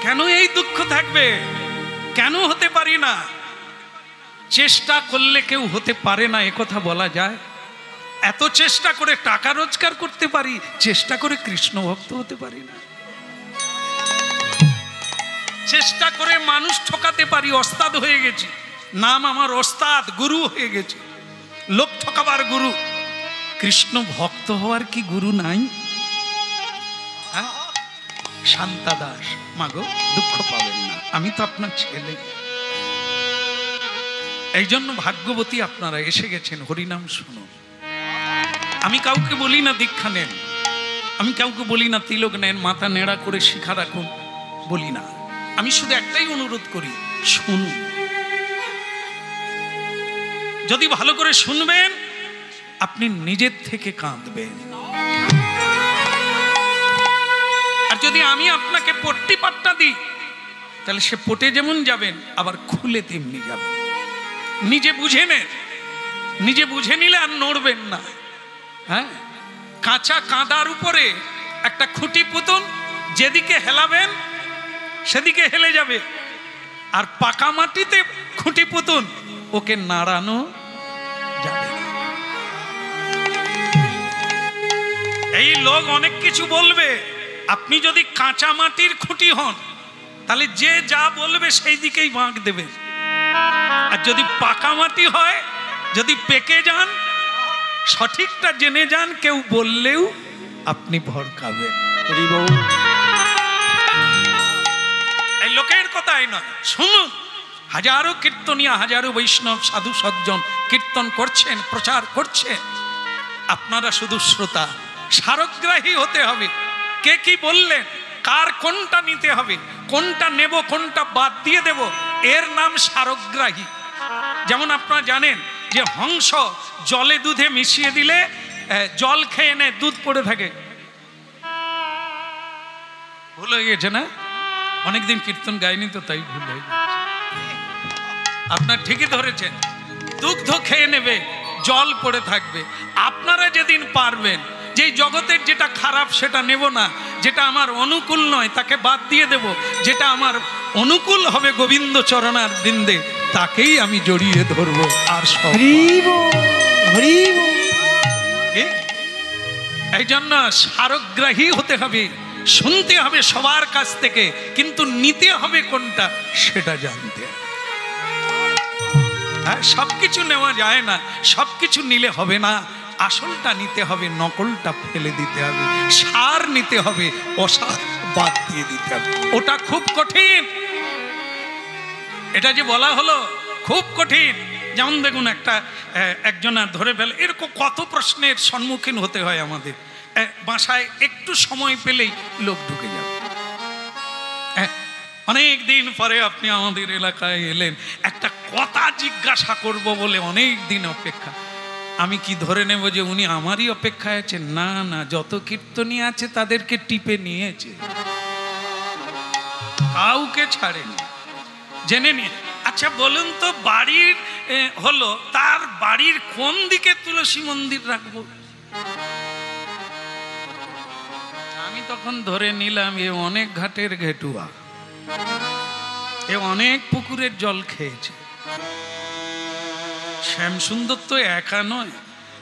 কেন এই দুঃখ থাকবে? কেন হতে পারি না? চেষ্টা করলে কেউ হতে পারে না একথা বলা যায়? এত চেষ্টা করে টাকা রোজগার করতে পারি, চেষ্টা করে কৃষ্ণ ভক্ত হতে পারি না। চেষ্টা করে মানুষ ঠকাতে পারি, ওস্তাদ হয়ে গেছি, নাম আমার ওস্তাদ, গুরু হয়ে গেছে, লোক ঠকাবার গুরু। কৃষ্ণ ভক্ত হওয়ার কি গুরু নাই? শান্তা দাস, মাগো দুঃখ পাবেন না, আমি তো আপনার ছেলে। এই জন্য ভাগ্যবতী আপনারা এসে গেছেন, হরিনাম শুনুন। আমি কাউকে বলি না দীক্ষা নেন, আমি কাউকে বলি না তিলক নেন, মাথা নেড়া করে শিখা রাখুন, বলি না। আমি শুধু একটাই অনুরোধ করি, শুনুন। যদি ভালো করে শুনবেন, আপনি নিজের থেকে কাঁদবেন। আর যদি আমি আপনাকে পট্টি পাট্টা দিই, তাহলে সে পটে যেমন যাবেন, আবার খুলে তেমনি যাবেন। নিজে বুঝে নেন, নিজে বুঝে নিলে আর নড়বেন না। হ্যাঁ, কাঁচা কাঁদার উপরে একটা খুঁটি পুতুন, যেদিকে হেলাবেন সেদিকে হেলে যাবে। আর পাকা মাটিতে খুঁটি পুতুন, ওকে নাড়ানো যাবে না। এই লোক অনেক কিছু বলবে, আপনি যদি কাঁচা মাটির খুঁটি হন, তাহলে যে যা বলবে সেই দিকেই বাঁক দেবেন। আর যদি পাকা মাটি হয়, যদি পেকে যান, সঠিকটা জেনে যান, কেউ বললেও আপনি ভড়কাবেন। এই লোকের কথাই নয়, শুনুন। হাজারো কীর্তনিয়া, হাজারো বৈষ্ণব সাধু সজ্জন কীর্তন করছেন, প্রচার করছেন। আপনারা শুধু শ্রোতা, সারগ্রাহী হতে হবে। কে কি বললেন, কার কোনটা নিতে হবে, কোনটা নেব, কোনটা বাদ দিয়ে দেব, এর নাম সারগ্রাহী। যেমন আপনারা জানেন যে হংস জলে দুধে মিশিয়ে দিলে জল খেয়ে নেয়, দুধ পড়ে থাকে। ভুল হয়ে গেছে না? অনেকদিন কীর্তন গাইনি তো, তাই ভুল হয়ে গেছে। আপনার ঠিকই ধরেছেন, দুগ্ধ খেয়ে নেবে, জল পড়ে থাকবে। আপনারা যেদিন পারবেন যে জগতের যেটা খারাপ সেটা নেব না, যেটা আমার অনুকূল নয় তাকে বাদ দিয়ে দেব, যেটা আমার অনুকূল হবে গোবিন্দ চরণার বৃন্দে, তাকেই আমি জড়িয়ে ধরবো। আর সব এই জন্য সারগ্রাহী হতে হবে, শুনতে হবে সবার কাছ থেকে, কিন্তু নিতে হবে কোনটা সেটা জানতে হবে। সবকিছু নেওয়া যায় না, সবকিছু নিলে হবে না। আসলটা নিতে হবে, নকলটা ফেলে দিতে হবে, সার নিতে হবে, অসার বাদ দিয়ে দিতে হবে। ওটা খুব কঠিন। এটা যে বলা হলো খুব কঠিন। যেমন দেখুন, একজনা ধরে ফেলে, এরকম কত প্রশ্নের সম্মুখীন হতে হয় আমাদের। বাসায় একটু সময় পেলেই লোক ঢুকে যাবে। অনেক দিন পরে আপনি আমাদের এলাকায় এলেন, একটা কথা জিজ্ঞাসা করব বলে অনেক দিন অপেক্ষা। আমি কি ধরে নেব যে উনি আমারই অপেক্ষায় আছেন? না না, যত কীর্তনী আছে তাদেরকে টিপে নিয়েছে, কাউকে ছাড়েনি, জেনে নিয়ে। আচ্ছা বলুন তো, বাড়ির হলো, তার বাড়ির কোন দিকে তুলসী মন্দির রাখবো? আমি তখন ধরে নিলাম এ অনেক ঘাটের ঘেটুয়া, এ অনেক পুকুরের জল খেয়েছে। শ্যামসুন্দর তো একা নয়।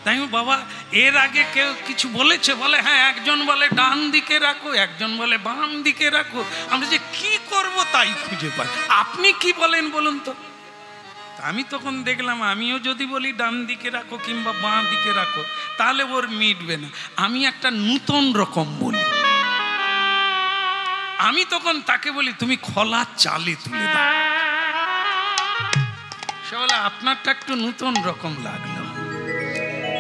তাই বাবা, এর আগে কেউ কিছু বলেছে? বলে হ্যাঁ, একজন বলে ডান দিকে রাখো, একজন বলে বাম দিকে রাখো। আমরা যে কি করব তাই খুঁজে পাই। আপনি কি বলেন বলুন তো? আমি তখন দেখলাম, আমিও যদি বলি ডান দিকে রাখো কিংবা বাঁ দিকে রাখো, তাহলে ওর মিটবে না। আমি একটা নূতন রকম বলি। আমি তখন তাকে বলি, তুমি খোলা চালে তুলে দাও। সে বলে আপনারটা একটু নূতন রকম লাগলো।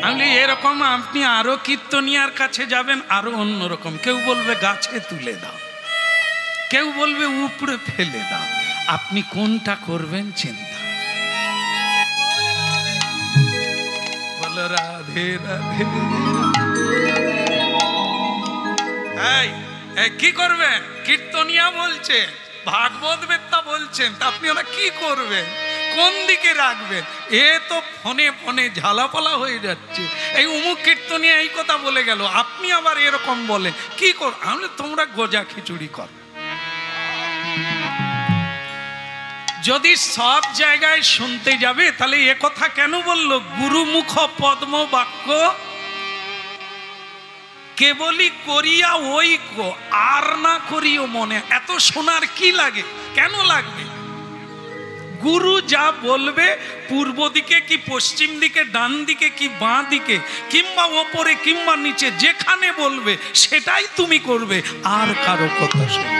আমি এরকম, আপনি আরো কীর্তনিয়ার কাছে যাবেন, আরো অন্যরকম। কেউ বলবে গাছে তুলে দাও, কেউ বলবে উপরে ফেলে দাও। আপনি কোনটা করবেন চিন্তা। বলো রাধে রাধে। কি করবেন? কীর্তনিয়া বলছে, ভাগবত বেত্তা বলছেন, তা আপনি ওরা কি করবেন? কোন দিকে রাখবেন? এ তো ফোনে ফোনে ঝালাপালা হয়ে যাচ্ছে। এই অমুক কীর্তনিয়া এই কথা বলে গেল, আপনি আবার এরকম বলেন, কি কর? আমি তোমরা গোজা খিচুড়ি কর, যদি সব জায়গায় শুনতে যাবে তাহলে এ কথা কেন বললো গুরুমুখ পদ্ম বাক্য কেবলই করিয়া ঐক্য আর না করিও মনে। এত শোনার কি লাগে, কেন লাগবে? গুরু যা বলবে পূর্ব দিকে কি পশ্চিম দিকে, ডান দিকে কি বাঁ দিকে, কিংবা ওপরে কিংবা নিচে, যেখানে বলবে সেটাই তুমি করবে, আর কারো কথা শুনবে।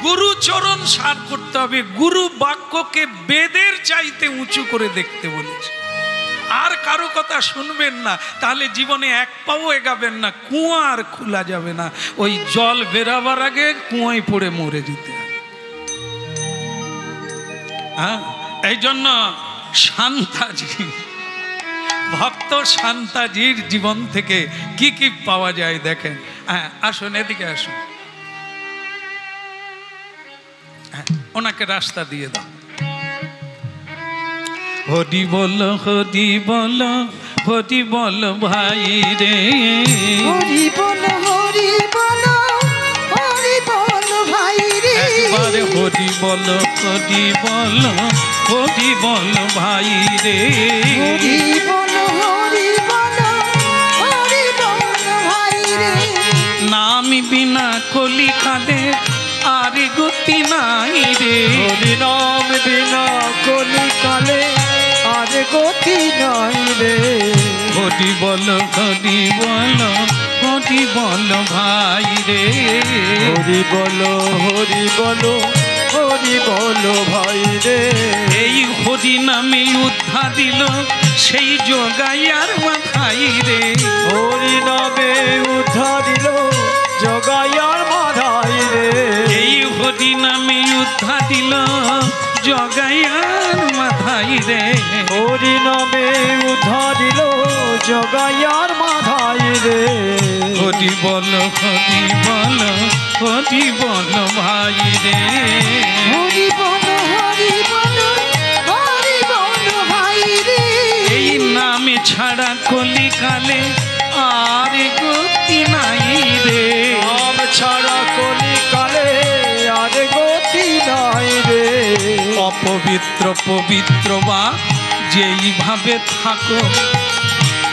গুরু চরণ সার করতে হবে। গুরু বাক্যকে বেদের চাইতে উঁচু করে দেখতে বলেছে। আর কারো কথা শুনবেন না, তাহলে জীবনে এক পাও এগাবেন না, কুয়া আর খোলা যাবে না। ওই জল বেরাবার আগে কুয়ায় পড়ে মরে যেতে হবে। হ্যাঁ, এই জন্য শান্তাজি, ভক্ত শান্তাজির জীবন থেকে কি কি পাওয়া যায় দেখেন। হ্যাঁ, আসুন এদিকে আসুন, ওনাকে রাস্তা দিয়ে দাও। হরি বল, হরি বল, হরি বল ভাই রে, হরি বল, হরি বল, হরি বল ভাই রে। একবারে হরি বল, হরি বল, হরি বল ভাই রে। হরি বল, হরি বল, হরি বল ভাই রে। নাম বিনা কলিকালে আর গতি নাই রে। হরি নাম বিনা কলিকালে আর গতি নাই রে। হরি বল, হরি বল, হরি বল ভাই রে। হরি বল, হরি বল, হরি বল ভাই রে। এই হরি নামে উদ্ধার দিল সেই জগাইয়ার মাথাই রে। হরি নামে উদ্ধার দিল জগাইয়ার মাথাই রে। এই হরি নামে উদ্ধার দিল জগাইয়ার মাথাই রে। হরি নামে উদ্ধার দিল জগাইয়ার মাথাই রে। হরি বল, হরি বল, হরি বল ভাই রে। হরি বল, হরি বল, হরি বল ভাই রে। এই নামে ছাড়া কলিকালে আর গতি নাই রে। নাম ছাড়া কলিকালে আর গতি নাই রে। অপবিত্র পবিত্র বা যেইভাবে থাকো,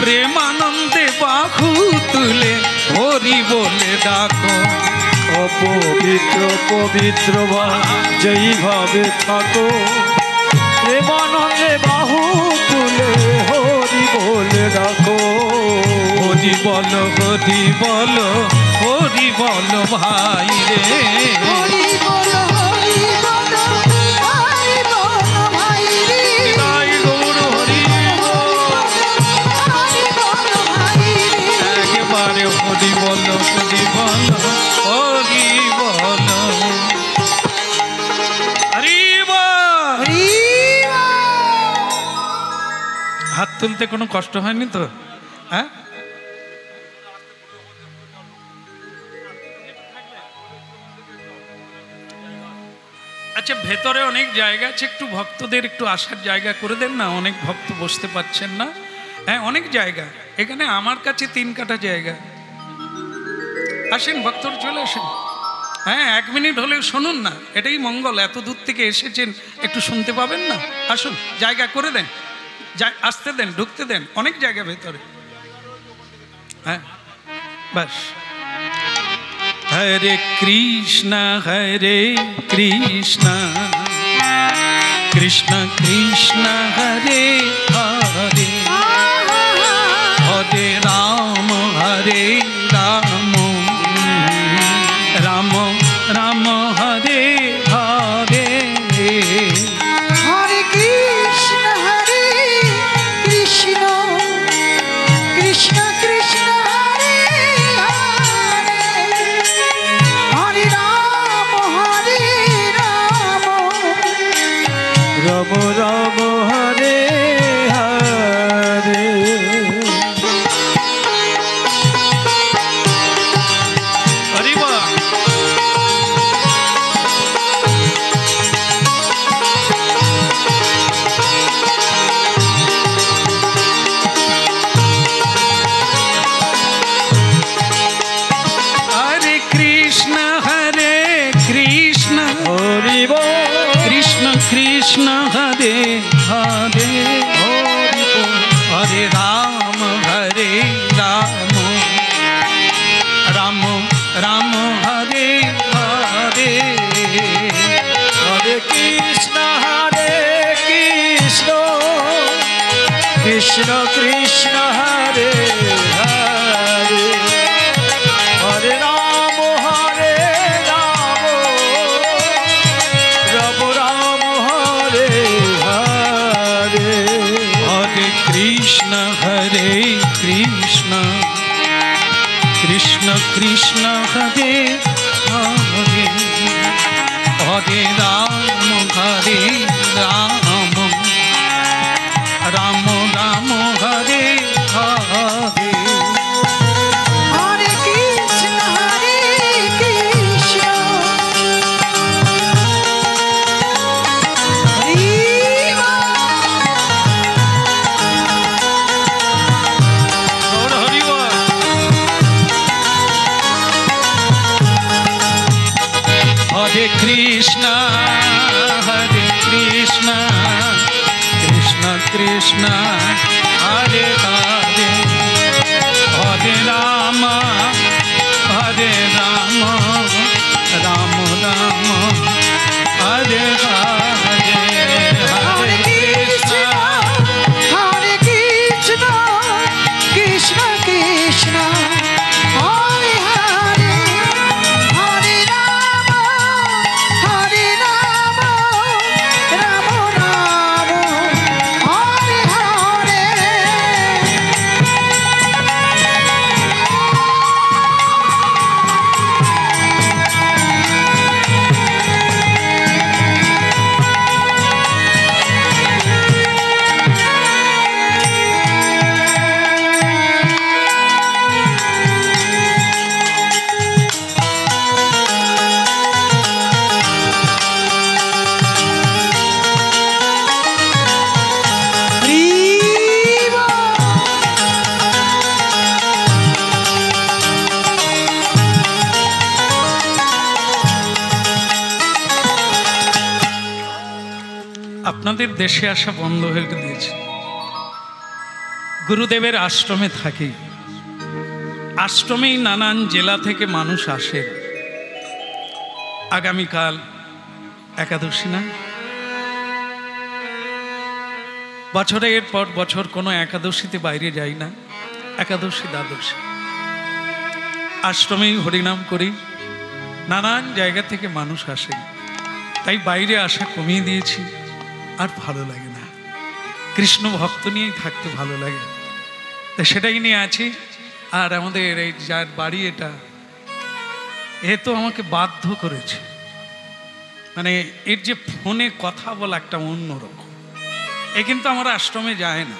প্রেমানন্দে বাহু তুলে হরি বলে ডাকো। অপবিত্র পবিত্র বা যেইভাবে থাকো, প্রেমানন্দে বাহু তুলে হরি বলে ডাকো। হরি বল, হরি বল, হরি বল ভাই রে। হরি বল, হরি বল, হরি বল ভাই রে। জয় গৌর হরি বল। হরি বল ভাই রে। একেবারে হরি বল, হরি বল, হরি বল, হরি বল। হরি বল। হাত তুলতে কোনো কষ্ট হয়নি তো? হ্যাঁ, আচ্ছা, ভেতরে অনেক জায়গা আছে, একটু ভক্তদের একটু আসার জায়গা করে দেন না। অনেক ভক্ত বসতে পারছেন না। হ্যাঁ, অনেক জায়গা এখানে, আমার কাছে 3 কাঠা জায়গা। আসেন ভক্তরা, চলে আসেন। হ্যাঁ, 1 মিনিট হলেও শুনুন না, এটাই মঙ্গল। এত দূর থেকে এসেছেন, একটু শুনতে পাবেন না? আসুন, জায়গা করে দেন, আসতে দেন, ঢুকতে দেন, অনেক জায়গা ভেতরে। হ্যাঁ, বাস। হরে কৃষ্ণ, হরে কৃষ্ণ, কৃষ্ণ কৃষ্ণ হরে হরে, হরে রাম, হরে রাম, রাম রাম হরে হরে। হরে কৃষ্ণ, হরে কৃষ্ণ, কৃষ্ণ কৃষ্ণ হরে হরে। হরে রাম, হরে রাম, রাম রাম হরে হরে। রাম হরে হরে, হরে কৃষ্ণ কৃষ্ণ কৃষ্ণ হরে হরে, হরে রাম রাম রাম হরে হরে, হরে কৃষ্ণ কৃষ্ণ কৃষ্ণ হরে হরে, হরে রাম রাম রাম হরে হরে। হরে কৃষ্ণ কৃষ্ণ গৌর হরি বল। হরে কৃষ্ণ কৃষ্ণ কৃষ্ণ হরে হরে, হরে রাম রাম রাম হরে হরে, হরে কৃষ্ণ কৃষ্ণ কৃষ্ণ হরে হরে, হরে রাম রাম রাম হরে হরে। আপনাদের দেশে আসা বন্ধ হয়ে দিয়েছে। গুরুদেবের আশ্রমে থাকি, আশ্রমেই নানান জেলা থেকে মানুষ আসে। আগামীকাল একাদশী না, বছরের পর বছর কোনো একাদশীতে বাইরে যাই না, একাদশী দ্বাদশী আশ্রমেই হরিনাম করি। নানান জায়গা থেকে মানুষ আসে, তাই বাইরে আসা কমিয়ে দিয়েছি। আর ভালো লাগে না, কৃষ্ণ ভক্ত নিয়েই থাকতে ভালো লাগে, তাই সেটাই নিয়ে আছি। আর আমাদের এই যার বাড়ি এটা, এ তো আমাকে বাধ্য করেছে, মানে এর যে ফোনে কথা বলা একটা অন্যরকম। এ কিন্তু আমার আশ্রমে যায় না,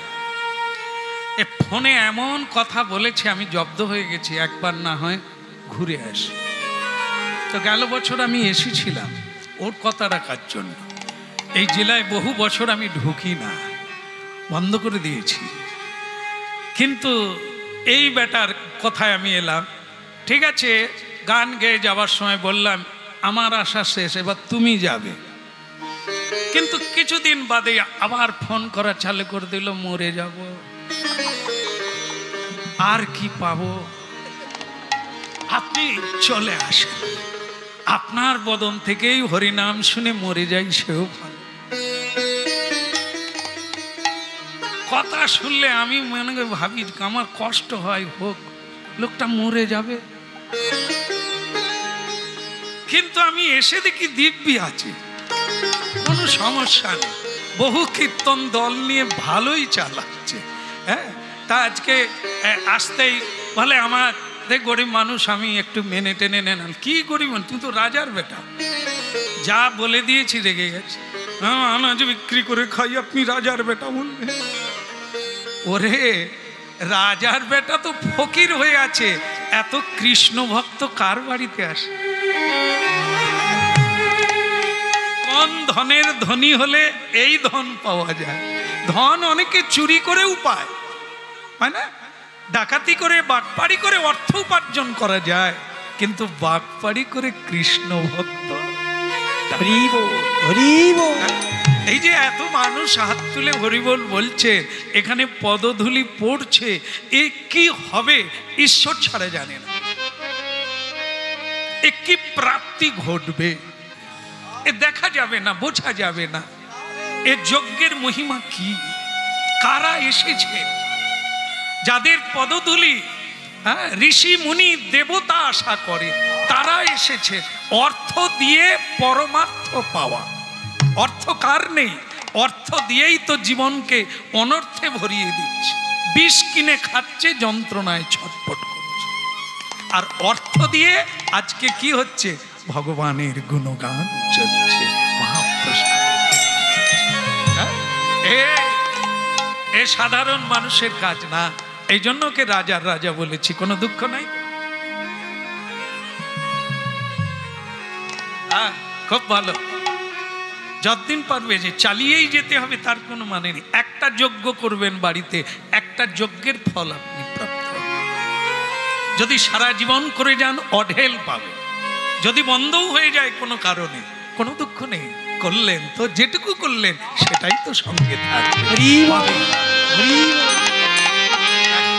এ ফোনে এমন কথা বলেছে আমি জব্দ হয়ে গেছি, একবার না হয় ঘুরে আসি। তো গেল বছর আমি এসেছিলাম ওর কথা রাখার জন্য। এই জেলায় বহু বছর আমি ঢুকি না, বন্ধ করে দিয়েছি, কিন্তু এই বেটার কথায় আমি এলাম। ঠিক আছে, গান গেয়ে যাওয়ার সময় বললাম আমার আশা শেষ, এবার তুমি যাবে। কিন্তু কিছুদিন বাদে আবার ফোন করা চালু করে দিল, মরে যাব, আর কি পাবো, আপনি চলে আসেন, আপনার বদন থেকেই হরিনাম শুনে মরে যাই সেও ভালো। কথা শুনলে আমি মনে করি, ভাবি আমার কষ্ট হয়, হোক, লোকটা মরে যাবে। কিন্তু আমি এসে দেখি দিব্যি আছে, কোনো সমস্যা নেই, বহু কীর্তন দল নিয়ে ভালোই চালাচ্ছে। হ্যাঁ, তা আজকে আসতেই বলে আমার গরিব মানুষ, আমি একটু মেনে টেনে নেন। কি গরিব, তুই তো রাজার বেটা, যা বলে দিয়েছি রেগে গেছে। হ্যাঁ, আনাজ বিক্রি করে খাই, আপনি রাজার বেটা বলবেন? ওরে, রাজার বেটা তো ফকির হয়ে আছে, এত কৃষ্ণ ভক্ত কার বাড়িতে আসে? কোন ধনের ধনী হলে এই ধন পাওয়া যায়? ধন অনেকে চুরি করেও পায়, হয় না? ডাকাতি করে, বাটপাড়ি করে অর্থ উপার্জন করা যায়, কিন্তু বাটপাড়ি করে কৃষ্ণ ভক্ত। এই যে এত মানুষ হাত তুলে হরিবোল বলছে, এখানে পদধূলি পড়ছে, এ কি হবে ঈশ্বর ছাড়া জানে না। এ কি প্রাপ্তি ঘটবে এ দেখা যাবে না, বোঝা যাবে না। এ যজ্ঞের মহিমা কি, কারা এসেছে, যাদের পদধূলি ঋষি মুনি দেবতা আশা করে, তারা এসেছে অর্থ দিয়ে পরমার্থ পাওয়া। অর্থ কার নেই? অর্থ দিয়েই তো জীবনকে অনর্থে ভরিয়ে দিচ্ছে, বিষ কিনে খাচ্ছে, যন্ত্রণায় ছটফট করছে। আর অর্থ দিয়ে আজকে কি হচ্ছে? ভগবানের গুণগান চলছে, মহাপ্রসাদ। এ সাধারণ মানুষের কাজ না, এই জন্য ওকে রাজার রাজা বলেছি, কোনো দুঃখ নাই। খুব ভালো, যতদিন পারবে যে চালিয়েই যেতে হবে তার কোনো মানে নেই। একটা যজ্ঞ করবেন বাড়িতে, একটা যজ্ঞের ফল আপনি প্রাপ্ত হবেন। যদি সারা জীবন করে যান অঢেল পাবেন। যদি বন্ধও হয়ে যায় কোনো কারণে, কোনো দুঃখ নেই, করলেন তো যেটুকু করলেন সেটাই তো সঙ্গে থাকবে।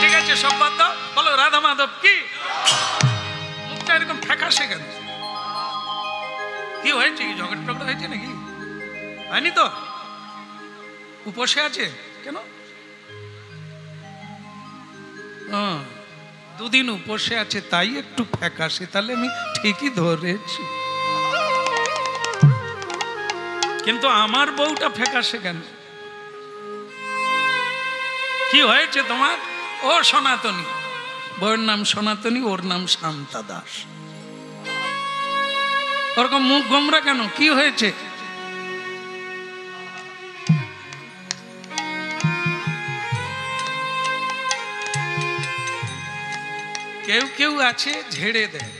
ঠিক আছে, সব বাদ দাও, বলো রাধা মাধব কি। মুখটা এরকম ফ্যাকাশে কেন? কি হয়েছে? কি ঝগড়া টগড়া হয়েছে নাকি? হয়নি তো? উপসে আছে কেন? দুদিন উপসে আছে তাই একটু ফ্যাকাশে, তাহলে আমি ঠিকই ধরেছি। কিন্তু আমার বউটা ফ্যাকাশে কেন? কি হয়েছে তোমার? ও সনাতনী, বউয়ের নাম সনাতনী, ওর নাম শান্তা দাস। ওরকম মুখ গোমরা কেন? কি হয়েছে? কেউ কেউ আছে ঝেড়ে দেয়,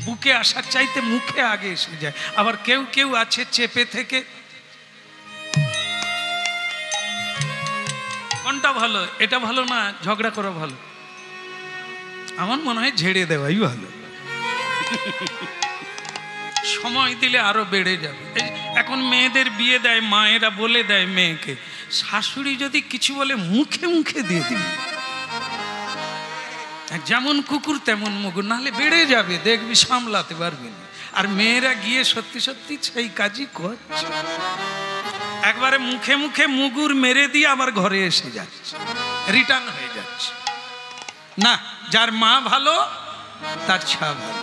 বুকে আসার চাইতে মুখে আগে এসে যায়। আবার কেউ কেউ আছে চেপে থেকে। কোনটা ভালো? এটা ভালো না ঝগড়া করা ভালো? আমার মনে হয় ঝেড়ে দেওয়াই ভালো। সময় দিলে আরো বেড়ে যাবে। এখন মেয়েদের বিয়ে দেয়, মায়েরা বলে দেয় মেয়েকে, শাশুড়ি যদি কিছু বলে মুখে মুখে দিয়ে দিবি, যেমন কুকুর তেমন মুগুর, নাহলে বেড়ে যাবে, দেখবি সামলাতে পারবি না। আর মেয়েরা গিয়ে সত্যি সত্যি সেই কাজই করছে। একবারে মুখে মুখে মুগুর মেরে দিয়ে আবার ঘরে এসে যাচ্ছে, রিটার্ন হয়ে যাচ্ছে। না, যার মা ভালো তার ছা ভালো।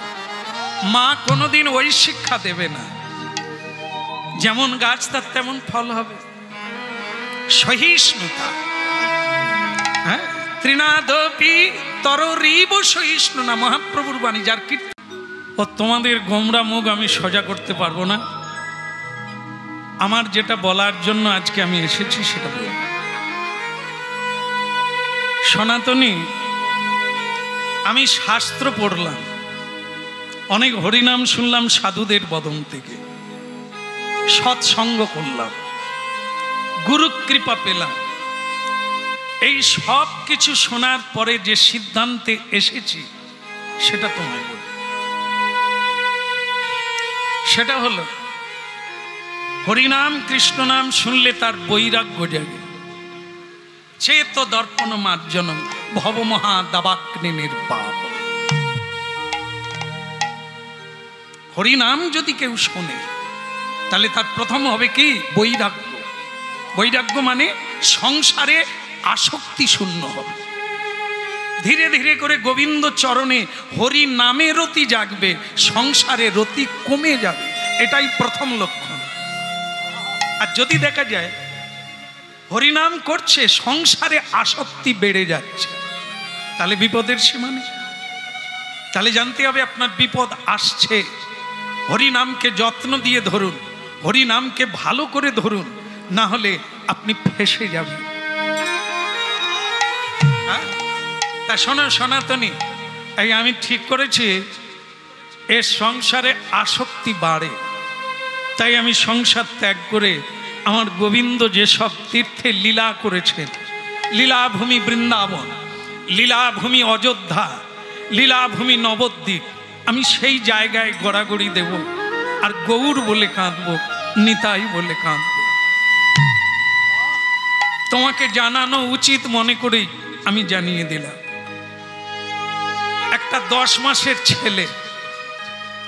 মা কোনোদিন ওই শিক্ষা দেবে না, যেমন গাছ তার তেমন ফল হবে। সহিষ্ণুতা, হ্যাঁ, তৃণাদপি তররিব সহিষ্ণু না, মহাপ্রভুর বাণী। যার কীর্তন। ও তোমাদের গোমরা মুখ আমি সোজা করতে পারবো না। আমার যেটা বলার জন্য আজকে আমি এসেছি সেটা বলব। সনাতনী, আমি শাস্ত্র পড়লাম, অনেক হরিনাম শুনলাম সাধুদের বদন থেকে, সৎসঙ্গ করলাম, গুরু কৃপা পেলাম। এই সব কিছু শোনার পরে যে সিদ্ধান্তে এসেছি সেটা তোমায় বল। সেটা হলো হরিনাম কৃষ্ণ নাম শুনলে তার বৈরাগ্য জাগে। চেত দর্পণ মার্জনম ভবমহা দাবাগ্নি নির্বাপ। হরিনাম যদি কেউ শোনে তাহলে তার প্রথম হবে কি? বৈরাগ্য। বৈরাগ্য মানে সংসারে আসক্তি শূন্য হবে। ধীরে ধীরে করে গোবিন্দ চরণে হরি নামে রতি জাগবে, সংসারে রতি কমে যাবে। এটাই প্রথম লক্ষণ। আর যদি দেখা যায় হরিনাম করছে, সংসারে আসক্তি বেড়ে যাচ্ছে, তাহলে বিপদের সীমা নেই। তাহলে জানতে হবে আপনার বিপদ আসছে। হরিনামকে যত্ন দিয়ে ধরুন, হরিনামকে ভালো করে ধরুন, না হলে আপনি ফেঁসে যাবেন। তা শোনো সনাতনী, এই আমি ঠিক করেছি এর সংসারে আসক্তি বাড়ে, তাই আমি সংসার ত্যাগ করে আমার গোবিন্দ যেসব তীর্থে লীলা করেছেন, লীলাভূমি বৃন্দাবন, লীলাভূমি অযোধ্যা, লীলাভূমি নবদ্বীপ, আমি সেই জায়গায় গড়াগড়ি দেব। আর গৌর বলে কাঁদবো, নিতাই বলে কাঁদবো। তোমাকে জানানো উচিত মনে করেই আমি জানিয়ে দিলাম। একটা 10 মাসের ছেলে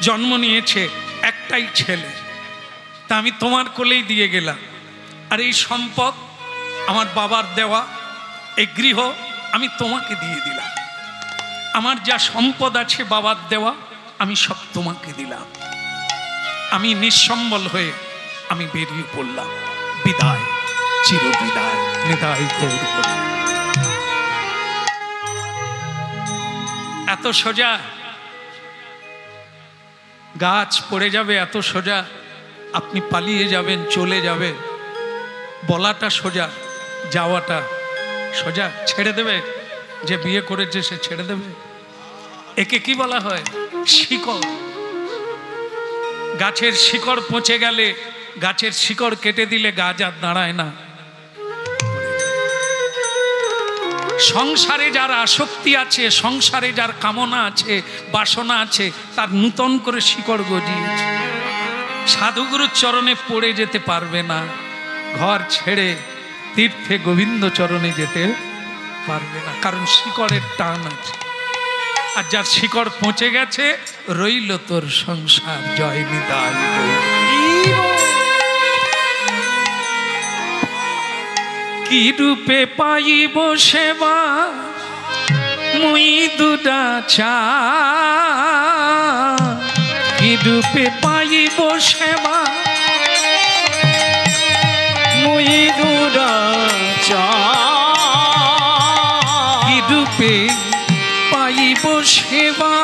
জন্ম নিয়েছে একটাই ছেলে, তা আমি তোমার কোলেই দিয়ে গেলাম। আর এই সম্পদ আমার বাবার দেওয়া, এই গৃহ আমি তোমাকে দিয়ে দিলাম। আমার যা সম্পদ আছে বাবার দেওয়া আমি সব তোমাকে দিলাম। আমি নিঃসম্বল হয়ে আমি বেরিয়ে পড়লাম। বিদায়, চির বিদায়, নিদায় গৌর হরি। এত সোজা গাছ পড়ে যাবে, এত সোজা আপনি পালিয়ে যাবেন, চলে যাবেন, বলাটা সোজা, যাওয়াটা সোজা। ছেড়ে দেবে, যে বিয়ে করেছে সে ছেড়ে দেবে। একে কি বলা হয়? শিকড়। গাছের শিকড় পচে গেলে, গাছের শিকড় কেটে দিলে গাছ আর দাঁড়ায় না। সংসারে যার আসক্তি আছে, সংসারে যার কামনা আছে, বাসনা আছে, তার নূতন করে শিকড় গজিয়েছে। সাধুগুরুর চরণে পড়ে যেতে পারবে না, ঘর ছেড়ে তীর্থে গোবিন্দ চরণে যেতে পারবে না, কারণ শিকড়ের টান আছে। আর যার শিকড় পচে গেছে, রইল তোর সংসার। জয় নিতাই গৌর। কি রূপে পাইব সেবা মুই দুদাচা, কি রূপে পাইব সেবা মুই দুরাচা, কি রূপে পাইব সেবা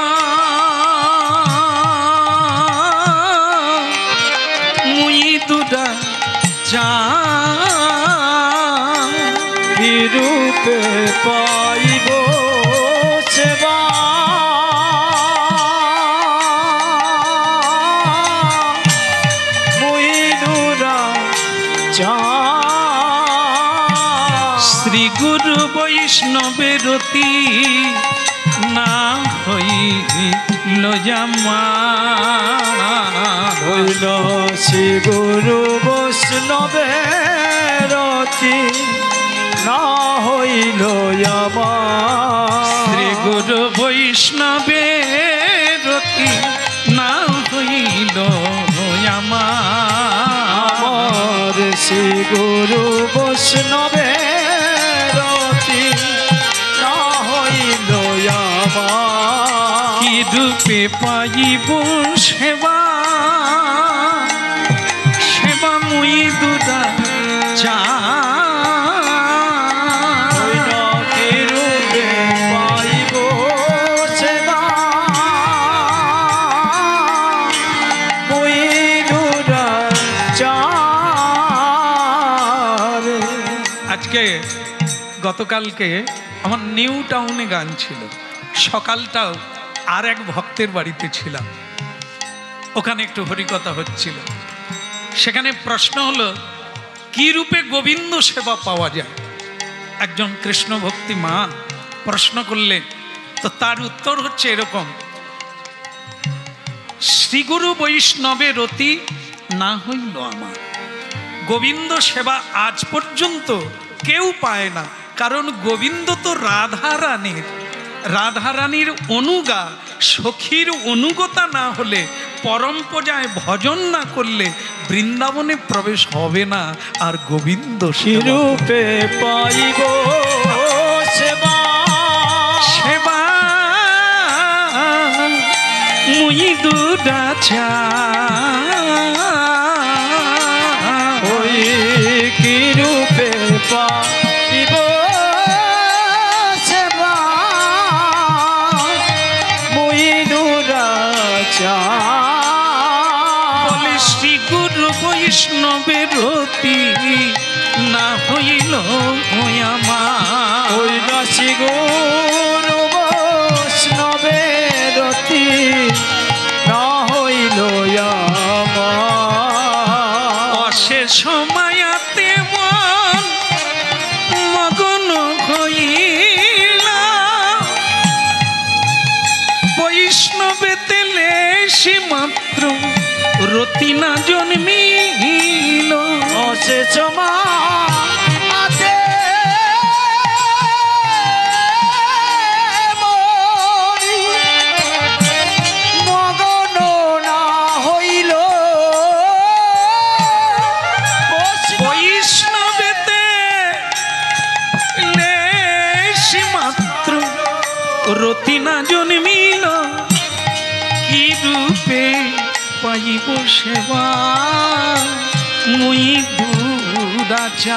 মুই দুদাচা, কি রূপে পাইব সেবা মুই দুরাচা। শ্রী গুরু বৈষ্ণবের অতি না হইল জামা, হইল শ্রী গুরু বৈষ্ণবের অতি না হইল আমার। শ্রী গুরু বৈষ্ণবের অতি না হইল আমার শ্রী গুরু বৈষ্ণবের অতি না হইল আমার। কি রূপে পাইব সেবা, সেবা মুই দুদা চা, কি রূপে পাইব সেবা মুই দুরাচা। আজকে গতকালকে আমার নিউ টাউনে গান ছিল, সকালটাও আর এক ভক্তের বাড়িতে ছিলাম, ওখানে একটু হরিকথা হচ্ছিল। সেখানে প্রশ্ন হলো কি রূপে গোবিন্দ সেবা পাওয়া যায়। একজন কৃষ্ণ ভক্তি মা প্রশ্ন করলেন, তো তার উত্তর হচ্ছে এরকম, শ্রীগুরু বৈষ্ণবের অতি না হইল আমার। গোবিন্দ সেবা আজ পর্যন্ত কেউ পায় না, কারণ গোবিন্দ তো রাধারানীর, রাধারানীর অনুগা, সখীর অনুগতা না হলে, পরম পূজায় ভজন না করলে বৃন্দাবনে প্রবেশ হবে না। আর গোবিন্দ কি রূপে পাইব সেবা সেবা মুই দুদাচা, ওই কি রূপে পাইব সেবা মুই দুরাচা। বলে শ্রী গুরু বৈষ্ণবের অতি না হইল আমার। ওই নাসি গুরু বৈষ্ণবের অতি না হইল আমার। অশেষ মায়াতে মন মগন হইল, বৈষ্ণবেতে লেশি মাত্র রতি না জন্মিল। অশেষ মায়াতে মরি মগন রূপে পাইব সেবা মুই দুরাচার।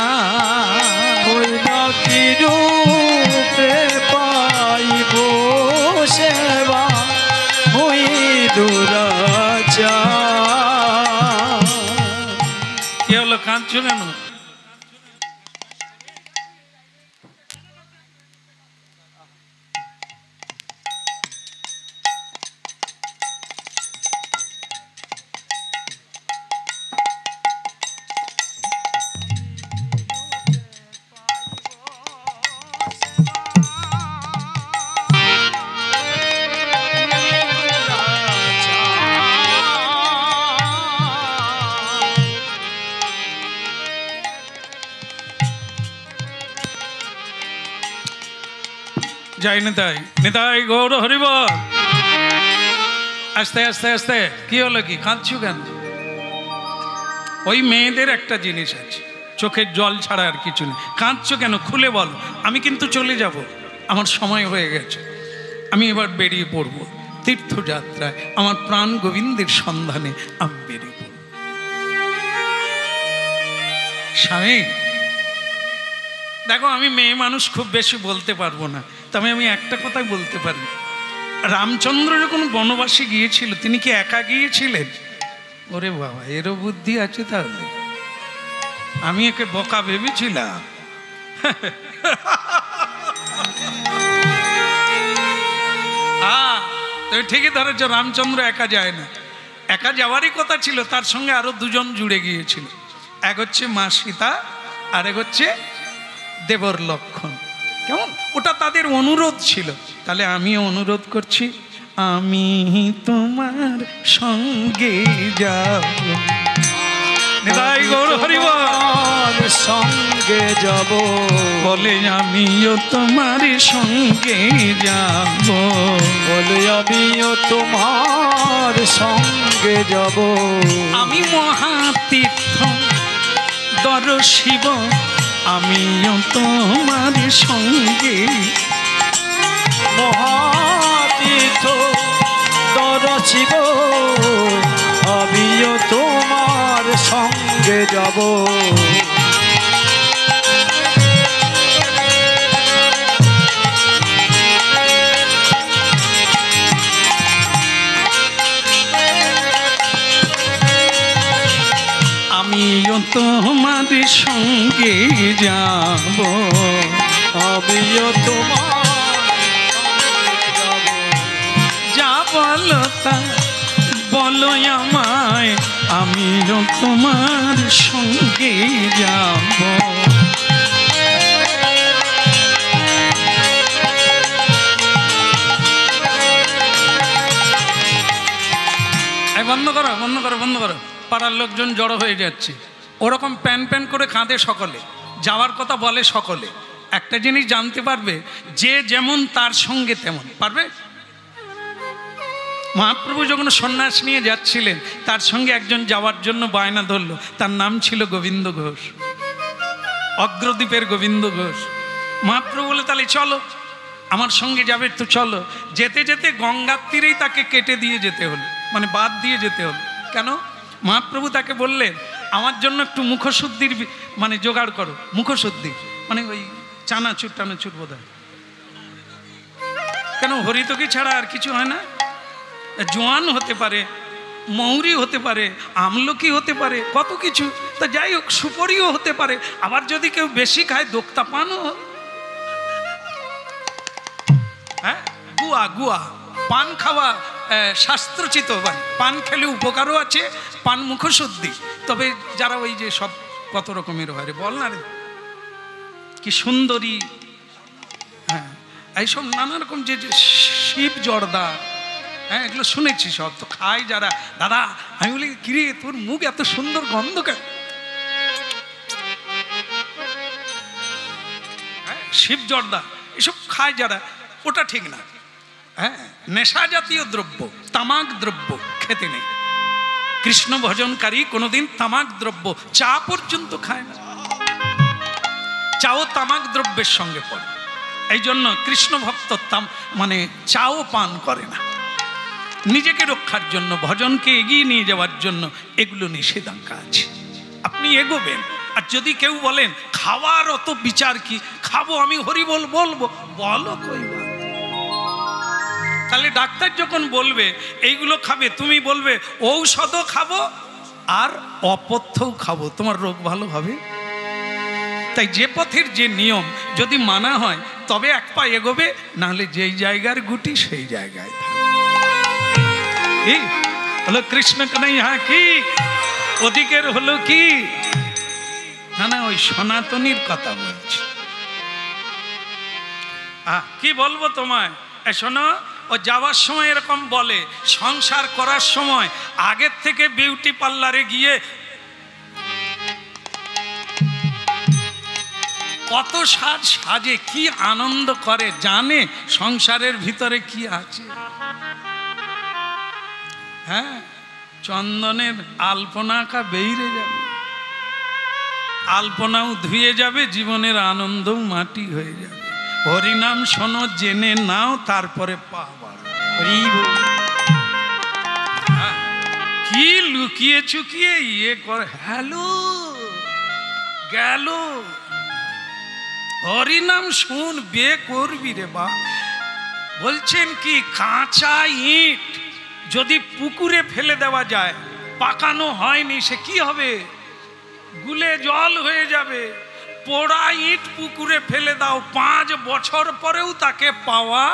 ওই না কি রূপে পাইব সেবা ওই দুরাচার। কি হলো, কাঁদছো কেন? যাই নেতাই, নেতাই গৌর হরিবল। আস্তে আস্তে আস্তে। কি হলো, কি কাঁদছো কেন? ওই মেয়েদের একটা জিনিস আছে, চোখের জল ছাড়া আর কিছু নেই। কাঁদছো কেন খুলে বলো। আমি কিন্তু চলে যাব, আমার সময় হয়ে গেছে। আমি এবার বেরিয়ে পড়ব তীর্থযাত্রায়, আমার প্রাণ গোবিন্দের সন্ধানে আমি বেরিয়ে পড়ব। স্বামী দেখো, আমি মেয়ে মানুষ, খুব বেশি বলতে পারবো না, তবে আমি একটা কথাই বলতে পারি। রামচন্দ্র যখন বনবাসে গিয়েছিল, তিনি কি একা গিয়েছিলেন? ওরে বাবা, এরও বুদ্ধি আছে তাহলে। আমি একে বোকা ভেবেছিলাম। তুমি ঠিকই ধরেছ, রামচন্দ্র একা যায় না। একা যাওয়ারই কথা ছিল, তার সঙ্গে আরো দুজন জুড়ে গিয়েছিল। এক হচ্ছে মা সীতা, আর এক হচ্ছে দেবর লক্ষণ। কেমন, ওটা তাদের অনুরোধ ছিল। তাহলে আমি অনুরোধ করছি, আমি তোমার সঙ্গে যাব। নিতাই গৌর হরিবল। সঙ্গে যাব বলে আমিও তোমার সঙ্গে যাব। বলে আমিও তোমার সঙ্গে যাব। আমি মহাতীর্থ দর্শিব, আমিও তোমার সঙ্গে। মহাতীর্থ দর্শিব, আমিও তোমার সঙ্গে যাব। আমিও তোমার সঙ্গে যাব। আমিও তোমার যাব। যা বলো তা বলো আমায়, আমিও তোমার সঙ্গে যাব। বন্ধ করো, বন্ধ করো, বন্ধ করো। পাড়ার লোকজন জড়ো হয়ে যাচ্ছে। ওরকম প্যান প্যান করে কাঁদে সকলে, যাওয়ার কথা বলে সকলে। একটা জিনিস জানতে পারবে, যে যেমন তার সঙ্গে তেমন। পারবে? মহাপ্রভু যখন সন্ন্যাস নিয়ে যাচ্ছিলেন, তার সঙ্গে একজন যাওয়ার জন্য বায়না ধরলো। তার নাম ছিল গোবিন্দ ঘোষ, অগ্রদ্বীপের গোবিন্দ ঘোষ। মহাপ্রভু বলে, তাহলে চলো, আমার সঙ্গে যাবে তো চলো। যেতে যেতে গঙ্গার তীরেই তাকে কেটে দিয়ে যেতে হলো, মানে বাদ দিয়ে যেতে হলো। কেন? মহাপ্রভু তাকে বললেন, আমার জন্য একটু মুখশুদ্ধির মানে জোগাড় করো। মুখশুদ্ধি মানে ওই চানাচুর টানাচুর বোধ হয়। কেন, হরিতকি ছাড়া আর কিছু হয় না? জোয়ান হতে পারে, মৌরি হতে পারে, আমলকি হতে পারে, কত কিছু। তা যাই হোক, সুপরিও হতে পারে। আবার যদি কেউ বেশি খায়, দোক্তা পানও। হ্যাঁ, গুয়া গুয়া পান খাওয়া শাস্ত্রচিত। পান খেলে উপকারও আছে, পান মুখশুদ্ধি। তবে যারা ওই যে সব কত রকমের হয় রে, বল না রে, কি সুন্দরী, হ্যাঁ এইসব নানা রকম যে শিব জর্দা, হ্যাঁ এগুলো শুনেছি সব। তো খাই যারা। দাদা আমি বলি, কিরে তোর মুখ এত সুন্দর গন্ধ কেন? হ্যাঁ, শিব জর্দা এসব খায় যারা, ওটা ঠিক না। হ্যাঁ, নেশা জাতীয় দ্রব্য, তামাক দ্রব্য খেতে নেই। কৃষ্ণ ভজনকারী কোনোদিন তামাক দ্রব্য, চা পর্যন্ত খায় না। চাও তামাক দ্রব্যের সঙ্গে পড়ে। এই জন্য কৃষ্ণ ভক্ত মানে চাও পান করে না। নিজেকে রক্ষার জন্য, ভজনকে এগিয়ে নিয়ে যাওয়ার জন্য এগুলো নিষেধাজ্ঞা আছে। আপনি এগোবেন। আর যদি কেউ বলেন খাওয়ার অত বিচার কি, খাবো আমি হরিবোল বলবো, বলো কইবা। তাহলে ডাক্তার যখন বলবে এইগুলো খাবে, তুমি বলবে ঔষধও খাবো আর অপথ্যও খাবো, তোমার রোগ ভালো হবে? তাই যে পথের যে নিয়ম যদি মানা হয় তবে এক পা এগোবে, নাহলে যেই জায়গার গুটি সেই জায়গায় থাকবে। হলো কৃষ্ণ কানাইয়া কি, ওদিকের হলো কি না, না ওই সনাতনীর কথা বলছি। কি বলবো তোমায়, শোনো, ও যাওয়ার সময় এরকম বলে, সংসার করার সময় আগের থেকে বিউটি পার্লারে গিয়ে কত সাজ সাজে, কি আনন্দ করে, জানে সংসারের ভিতরে কি আছে। হ্যাঁ, চন্দনের আলপনাকা বেইরে যাবে, আলপনাও ধুয়ে যাবে, জীবনের আনন্দও মাটি হয়ে যাবে। হরিনাম শোনো, জেনে নাও, তারপরে পা বাড়াও। কি লুকিয়ে চুকিয়ে ইয়ে করে, হ্যালো গেল, হরিনাম শুন, বে করবি রে বা। বলছেন কি, কাঁচা ইট যদি পুকুরে ফেলে দেওয়া যায়, পাকানো হয়নি, সে কি হবে? গুলে জল হয়ে যাবে। পোড়া ইট পুকুরে ফেলে দাও, 5 বছর পরেও তাকে পাওয়া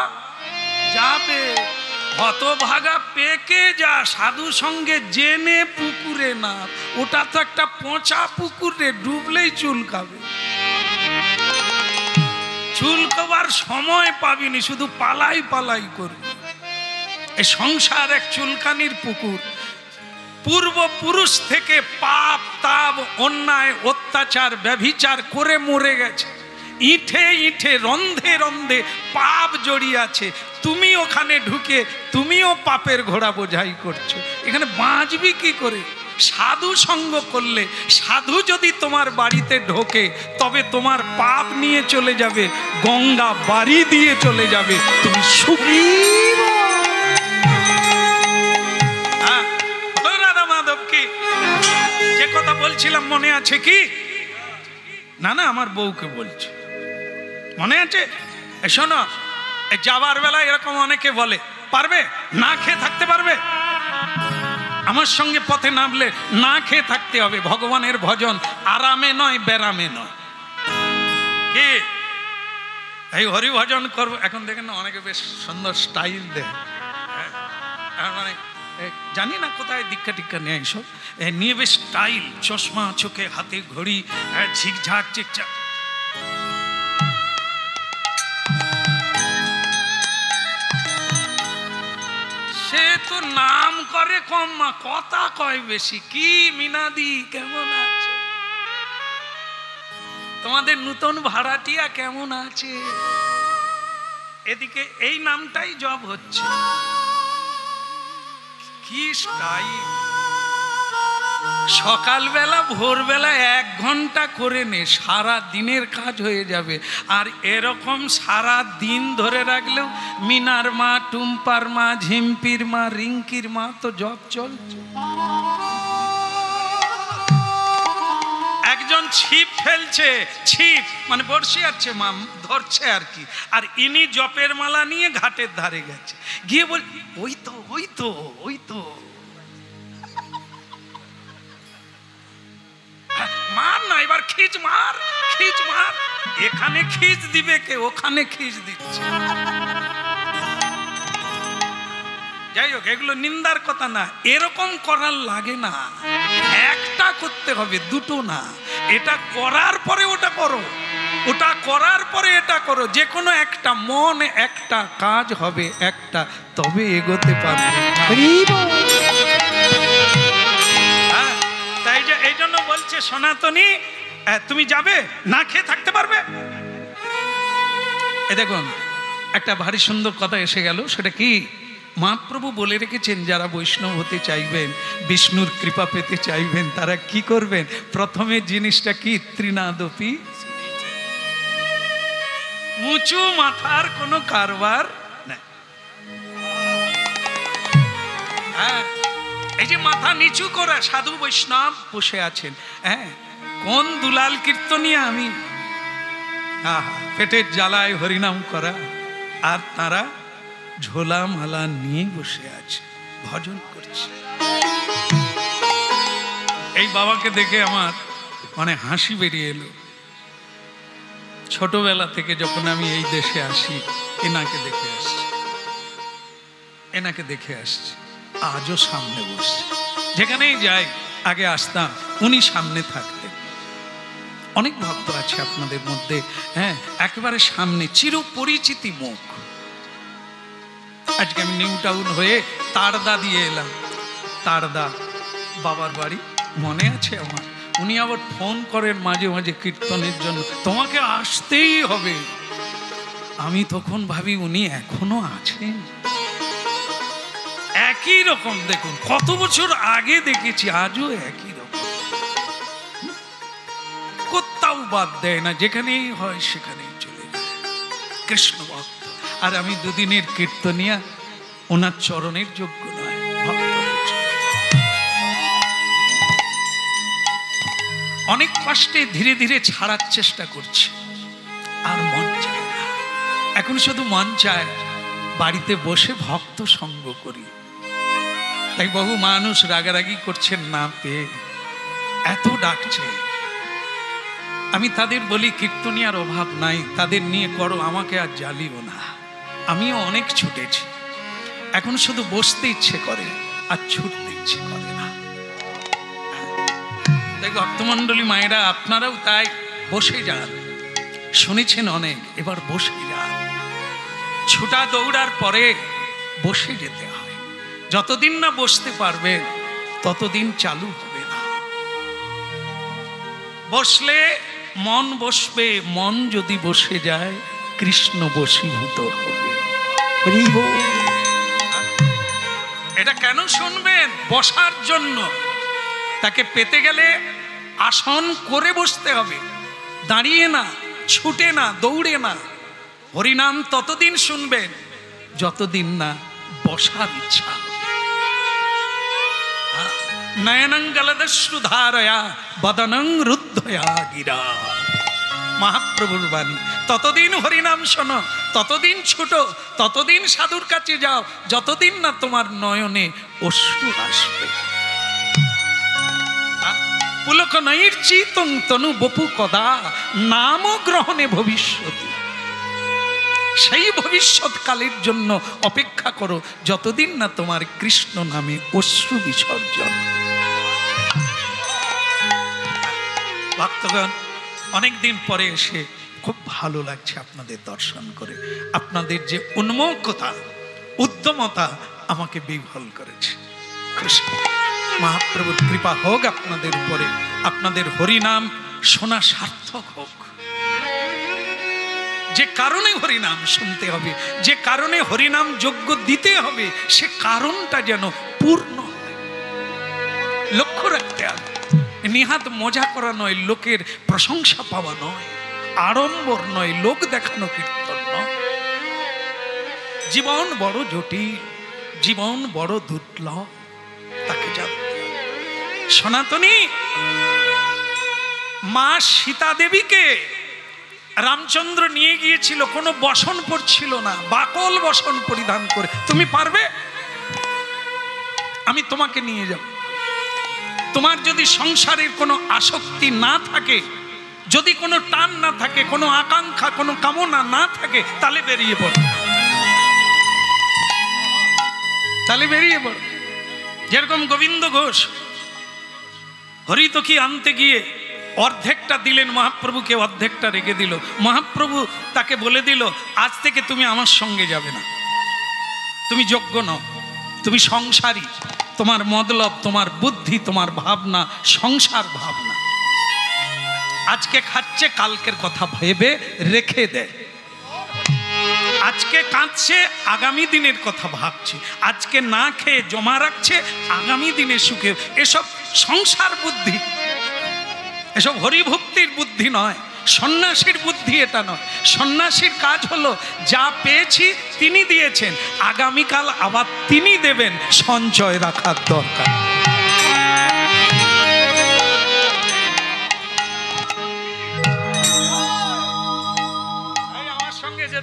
যাবে। হতভাগা পেকে যা, সাধু সঙ্গে জেনে পুকুরে না, ওটা তো একটা পচা পুকুরে, ডুবলেই চুলকাবে। চুলকাবার সময় পাবিনি, শুধু পালাই পালাই করবি। এই সংসার এক চুলকানির পুকুর। পূর্বপুরুষ থেকে পাপ তাপ অন্যায় অত্যাচার ব্যভিচার করে মরে গেছে, ইঁঠে ইঁঠে রন্ধে রন্ধে পাপ জড়িয়ে আছে। তুমি ওখানে ঢুকে তুমিও পাপের ঘোড়া বোঝাই করছো, এখানে বাঁচবি কি করে? সাধু সঙ্গ করলে, সাধু যদি তোমার বাড়িতে ঢোকে তবে তোমার পাপ নিয়ে চলে যাবে, গঙ্গা বাড়ি দিয়ে চলে যাবে, তুমি সুখী। যে কথা বলছিলাম মনে আছে কি? না না, আমার বউকে বলছি, মনে আছে? শোনো, যাবার বেলা এরকম অনেকে বলে, পারবে না খেয়ে থাকতে পারবে? আমার সঙ্গে পথে নামলে না খেয়ে থাকতে হবে। ভগবানের ভজন আরামে নয়, ব্যারামে নয়। কি এই হরি ভজন করবো? এখন দেখেন না, অনেকে বেশ সুন্দর স্টাইল দেয়, মানে জানি না কোথায় দীক্ষা টিক্ষা নেয়, এইসব নিয়ে বেশ স্টাইল, চশমা চোখে, হাতে ঘড়ি, ঝিকঝাক চিকচাক। সে তো নাম করে কম, মা কথা কয় বেশি। কি মিনাদি, কেমন আছে? তোমাদের নতুন ভাড়াটিয়া কেমন আছে? এদিকে এই নামটাই জব হচ্ছে। কি স্টাইল! সকালবেলা ভোরবেলা 1 ঘন্টা করে নে, সারা দিনের কাজ হয়ে যাবে। আর এরকম সারা দিন ধরে রাখলেও মিনার মা, টুম্পার মা, ঝিম্পির মা, রিঙ্কির মা তো জব চলছে। একজন ছিপ ফেলছে, ছিপ মানে বড়শি আছে, মা ধরছে আর কি, আর ইনি জপের মালা নিয়ে ঘাটের ধারে গেছে, গিয়ে বল ওই তো ওই তো ওই তো, মার না এবার, খিচ মার, খিচ মার। এখানে খিচ দিবে কে, ওখানে খিচ দিচ্ছে। যাই হোক, এগুলো নিন্দার কথা না, এরকম করার লাগে না। একটা করতে হবে, দুটো না। এটা করার পরে ওটা করো, ওটা করার পরে এটা করো, যে কোনো একটা। মন একটা, কাজ হবে একটা, তবে এগোতে পারবে। তাই যে এই জন্য বলছে সনাতনী, তুমি যাবে না খেয়ে থাকতে পারবে? এ দেখুন, একটা ভারী সুন্দর কথা এসে গেল। সেটা কি? মহাপ্রভু বলে রেখেছেন, যারা বৈষ্ণব হতে চাইবেন, বিষ্ণুর কৃপা পেতে চাইবেন, তারা কি করবেন? প্রথমে জিনিসটা কি? ত্রিনাদপি, উঁচু মাথার কোনো কারবার নাই। এই যে মাথা নিচু করে সাধু বৈষ্ণব বসে আছেন, হ্যাঁ, কোন দুলাল কীর্তনিয়া আমি, পেটের জ্বালায় হরিনাম করা, আর তারা ঝোলা মালা নিয়ে বসে আছে, ভজন করছে। এই বাবাকে দেখে আমার মানে হাসি বেরিয়ে এলো। ছোটবেলা থেকে যখন আমি এই দেশে আসি এনাকে দেখে আসছি, এনাকে দেখে আসছি, আজও সামনে বসছে। যেখানেই যাই আগে আসতাম, উনি সামনে থাকতেন। অনেক ভক্ত আছে আপনাদের মধ্যে, হ্যাঁ, একেবারে সামনে চিরপরিচিতি মুখ। আজকে আমি নিউ টাউন হয়ে তারদা দিয়ে এলাম, তারদা বাবার বাড়ি মনে আছে আমার। উনি আবার ফোন করেন মাঝে মাঝে কীর্তনের জন্য, তোমাকে আসতেই হবে। আমি তখন ভাবি উনি এখনো আছেন। একই রকম, দেখুন কত বছর আগে দেখেছি, আজও একই রকম, কোথাও বাদ দেয় না, যেখানেই হয় সেখানেই চলে যায়, কৃষ্ণ ভক্ত। আর আমি দুদিনের কীর্তনিয়া, ওনার চরণের যোগ্য নয়, ভক্তদের। অনেক কষ্টে ধীরে ধীরে ছাড়ার চেষ্টা করছি, আর মন চায় না। এখন শুধু মন চায় বাড়িতে বসে ভক্ত সঙ্গ করি। তাই বহু মানুষ রাগারাগি করছেন না পেয়ে, এত ডাকছে। আমি তাদের বলি কীর্তনিয়ার অভাব নাই, তাদের নিয়ে করো, আমাকে আর জ্বালিও না। আমিও অনেক ছুটেছি, এখন শুধু বসতে ইচ্ছে করে আর ছুটতে ইচ্ছে করে না। তাই ভক্তমণ্ডলী মায়েরা, আপনারাও তাই বসে যান, শুনেছেন অনেক, এবার বসে যান। ছুটা দৌড়ার পরে বসে যেতে হয়। যতদিন না বসতে পারবেন ততদিন চালু হবে না। বসলে মন বসবে, মন যদি বসে যায় কৃষ্ণ বশীভূত হবে। এটা কেন শুনবেন? বসার জন্য। তাকে পেতে গেলে আসন করে বসতে হবে, দাঁড়িয়ে না, ছুটে না, দৌড়ে না। হরিনাম ততদিন শুনবেন যতদিন না বসার ইচ্ছা। নয়নং গলদশ্রুধারয়া বদনং রুদ্ধয়া গিরা, মহাপ্রভুর বাণী। ততদিন হরিনাম শোনো, ততদিন ছুটো, ততদিন সাধুর কাছে যাও, যতদিন না তোমার নয়নে অশ্রু আসবে। পুলক নৈর্চিতং তনু বপু কদা নাম গ্রহণে ভবিষ্যতি। সেই ভবিষ্যৎ কালের জন্য অপেক্ষা করো, যতদিন না তোমার কৃষ্ণ নামে অশ্রু বিসর্জন। ভক্তগণ, অনেকদিন পরে এসে খুব ভালো লাগছে আপনাদের দর্শন করে। আপনাদের যে উন্মুখতা, উদ্যমতা আমাকে বিহ্বল করেছে। কৃষ্ণ মহাপ্রভুর কৃপা হোক আপনাদের উপরে, আপনাদের হরিনাম শোনা সার্থক হোক। যে কারণে হরিনাম শুনতে হবে, যে কারণে হরিনাম যজ্ঞ দিতে হবে, সে কারণটা যেন পূর্ণ হয়। লক্ষ্য রাখতে হবে, নিহাত মজা করা নয়, লোকের প্রশংসা পাওয়া নয়, আড়ম্বর নয়, লোক দেখানো কীর্তন নয়। জীবন বড় জটিল, জীবন বড় দুর্লভ, তাকে জানতে হবে। সনাতনী মা সীতা দেবীকে রামচন্দ্র নিয়ে গিয়েছিল, কোনো বসন পরছিল না, বাকল বসন পরিধান করে। তুমি পারবে? আমি তোমাকে নিয়ে যাব। তোমার যদি সংসারের কোনো আসক্তি না থাকে, যদি কোনো টান না থাকে, কোনো আকাঙ্ক্ষা, কোনো কামনা না থাকে, তাহলে বেরিয়ে পড়ো, তাহলে বেরিয়ে পড়ো। যেরকম গোবিন্দ ঘোষ হরিতকি আনতে গিয়ে অর্ধেকটা দিলেন মহাপ্রভুকে, অর্ধেকটা রেখে দিল। মহাপ্রভু তাকে বলে দিল, আজ থেকে তুমি আমার সঙ্গে যাবে না, তুমি যোগ্য নও, তুমি সংসারী, তোমার মতলব, তোমার বুদ্ধি, তোমার ভাবনা সংসার ভাবনা। আজকে খাচ্ছে, কালকের কথা ভেবে রেখে দেয়। আজকে কাঁদছে, আগামী দিনের কথা ভাবছে। আজকে না খেয়ে জমা রাখছে, আগামী দিনে সুখে। এসব সংসার বুদ্ধি, এসব হরিভক্তির বুদ্ধি নয়, সন্ন্যাসীর বুদ্ধি এটা নয়। সন্ন্যাসীর কাজ হলো, যা পেয়েছি তিনি দিয়েছেন, আগামীকাল আবার তিনি দেবেন, সঞ্চয় রাখার দরকার।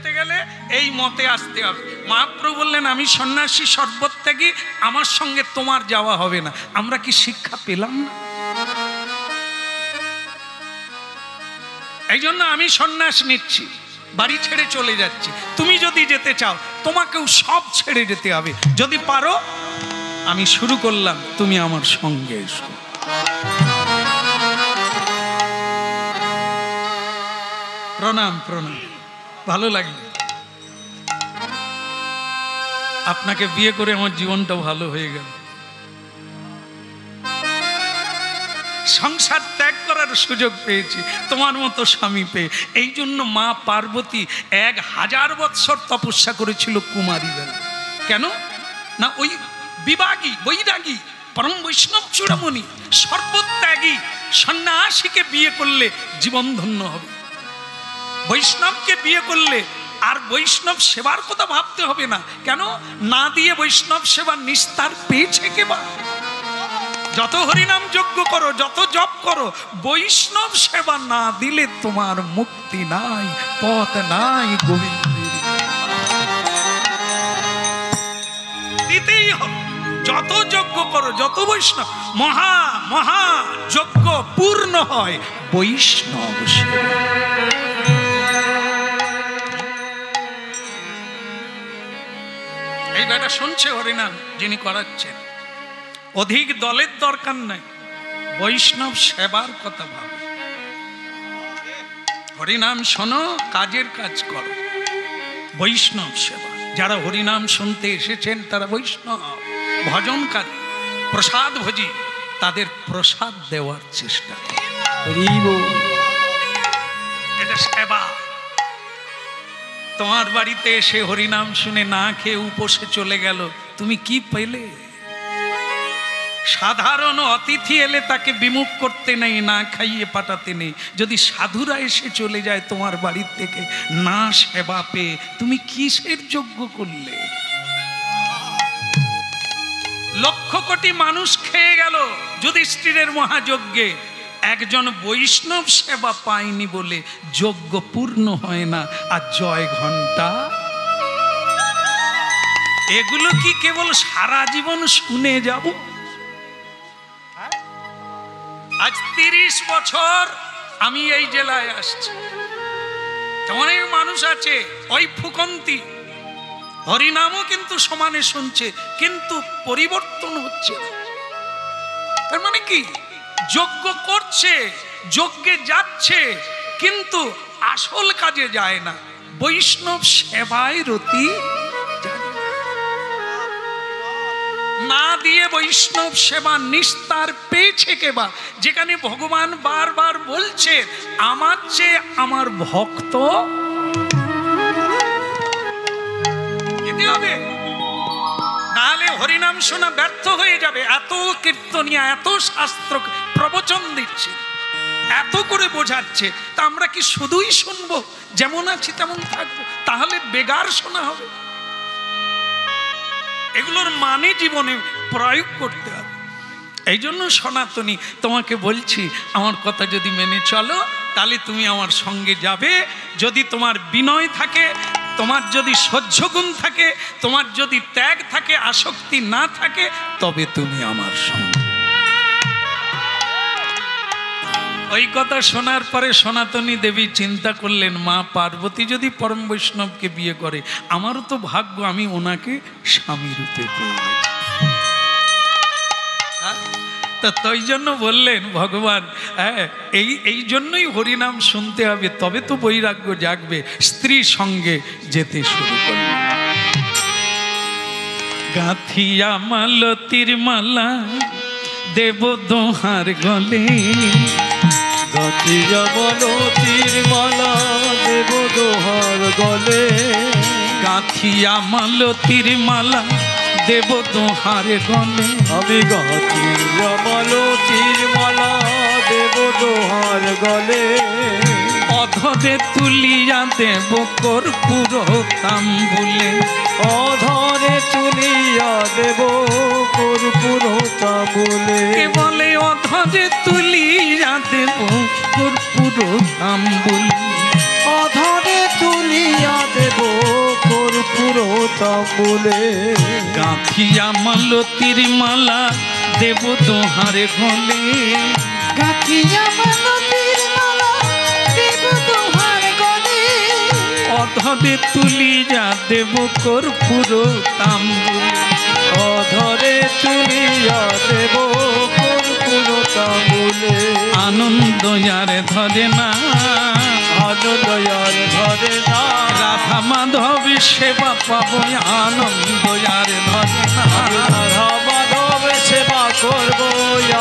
যেতে গেলে এই মতে আসতে হবে। মহাপ্রভু বললেন আমি সন্ন্যাসী সর্বত্যাগী, আমার সঙ্গে তোমার যাওয়া হবে না। আমরা কি শিক্ষা পেলাম না? এই জন্য আমি সন্ন্যাস নিচ্ছি, বাড়ি ছেড়ে চলে যাচ্ছি। তুমি যদি যেতে চাও তোমাকেও সব ছেড়ে যেতে হবে। যদি পারো আমি শুরু করলাম, তুমি আমার সঙ্গে এসো। প্রণাম প্রণাম, ভালো লাগলো। আপনাকে বিয়ে করে আমার জীবনটা ভালো হয়ে গেল। সংসার ত্যাগ করার সুযোগ পেয়েছি তোমার মতো স্বামী পেয়ে। এই জন্য মা পার্বতী 1000 বৎসর তপস্যা করেছিল কুমারী বেলা। কেন না, ওই বিভাগী বৈরাগী পরম বৈষ্ণব চূড়ামণি সর্বত্যাগী সন্ন্যাসীকে বিয়ে করলে জীবন ধন্য হবে। বৈষ্ণবকে বিয়ে করলে আর বৈষ্ণব সেবার কথা ভাবতে হবে না। কেন না দিয়ে বৈষ্ণব সেবার নিস্তার পেয়েছে কেবা। যত হরিনাম যজ্ঞ করো, যত জপ করো, বৈষ্ণব সেবা না দিলে তোমার মুক্তি নাই, পথ নাই গোবিন্দের। দিতেই হবে। যত যজ্ঞ করো, যত বৈষ্ণব, মহা মহা যজ্ঞ পূর্ণ হয় বৈষ্ণব সেবা। এই বেটা শুনছে হরিনাম যিনি করাচ্ছেন, অধিক দলের দরকার নাই, বৈষ্ণব সেবার কথা ভাবো। হরিনাম শোনো, কাজের কাজ করো, বৈষ্ণব সেবা। যারা হরিনাম শুনতে এসেছেন তারা বৈষ্ণব ভজনকারী, প্রসাদ ভোজি, তাদের প্রসাদ দেওয়ার চেষ্টা করো। এটা সেবা। তোমার বাড়িতে এসে হরিনাম শুনে না খেয়ে উপসে চলে গেল, তুমি কি পেলে? সাধারণ অতিথি এলে তাকে বিমুখ করতে নেই, না খাইয়ে পাঠাতে নেই। যদি সাধুরা এসে চলে যায় তোমার বাড়ির থেকে না সেবা পেয়ে, তুমি কিসের যোগ্য করলে? লক্ষ কোটি মানুষ খেয়ে গেল যুধিষ্ঠিরের মহাযজ্ঞে, একজন বৈষ্ণব সেবা পায়নি বলে যজ্ঞ পূর্ণ হয় না। আর জয় ঘণ্টা, এগুলো কি কেবল সারা জীবন শুনে যাব? আজ 30 বছর আমি এই জেলায় আসছি, অনেক মানুষ আছে ওই ফুকন্তি হরিনামও কিন্তু সমানে শুনছে, কিন্তু পরিবর্তন হচ্ছে না। তার মানে কি, যজ্ঞ করছে, যজ্ঞে যাচ্ছে, কিন্তু আসল কাজে যায় না, বৈষ্ণব সেবায় রতি না দিয়ে বৈষ্ণব সেবা নিস্তার পেয়েছে কেবা। যেখানে ভগবান বারবার বলছে আমার চেয়ে আমার ভক্ত যেতে হবে, নাহলে হরিনাম শোনা ব্যর্থ হয়ে যাবে। এত কীর্তনিয়া, এত শাস্ত্র প্রবচন দিচ্ছে, এত করে বোঝাচ্ছে, তা আমরা কি শুধুই শুনবো, যেমন আছি তেমন থাকবো? তাহলে বেগার শোনা হবে। এগুলোর মানে জীবনে প্রয়োগ করতে হবে। এই জন্য সনাতনী তোমাকে বলছি, আমার কথা যদি মেনে চলো তাহলে তুমি আমার সঙ্গে যাবে। যদি তোমার বিনয় থাকে, তোমার যদি সহ্য গুণ থাকে, তোমার যদি ত্যাগ থাকে, আসক্তি না থাকে, তবে তুমি আমার সঙ্গে। ওই কথা শোনার পরে সনাতনী দেবী চিন্তা করলেন, মা পার্বতী যদি পরম বৈষ্ণবকে বিয়ে করে, আমারও তো ভাগ্য, আমি ওনাকে স্বামী রূপে পেয়ে গেছি। তা তাই জন্য বললেন ভগবান, এই জন্যই হরিনাম শুনতে হবে, তবে তো বৈরাগ্য জাগবে। স্ত্রী সঙ্গে যেতে শুরু করলেন। গাঁথিয়া মালতীর মালা দেব দোহার গলে, গাঁথিয়া মালতীর মালা দেব দোহার গলে, গাঁথিয়া মালতীর মালা দেব দোহার গলে, আমি গাঁথিয়া মালতীর মালা দেব দোহার গলে, অধরে তুলিয়া দেব কর্পূর তাম্বুলে, অধরে তুলিয়া দেব কর্পূর তাম্বুলে, কে বলে অধরে তুলিয়া দেব কর্পূর তাম্বুলে, অধরে তুলিয়া দেব মূলে গাঁথিয়া মালতীর মালা দেব দোহারে গলে, গাঁথিয়া মালতীর মালা দেব দোহার গলে, অধরে তুলি যা দেব কর্পূর তাম্বুলে, অধরে তুলিয়া দেব কর্পূর তাম্বুলে, আনন্দ আর ধরে না, আনন্দ আর ধরে না, রাধা মাধব সেবা পাবো আনন্দ আর ধরে না, রাধা মাধব সেবা করবো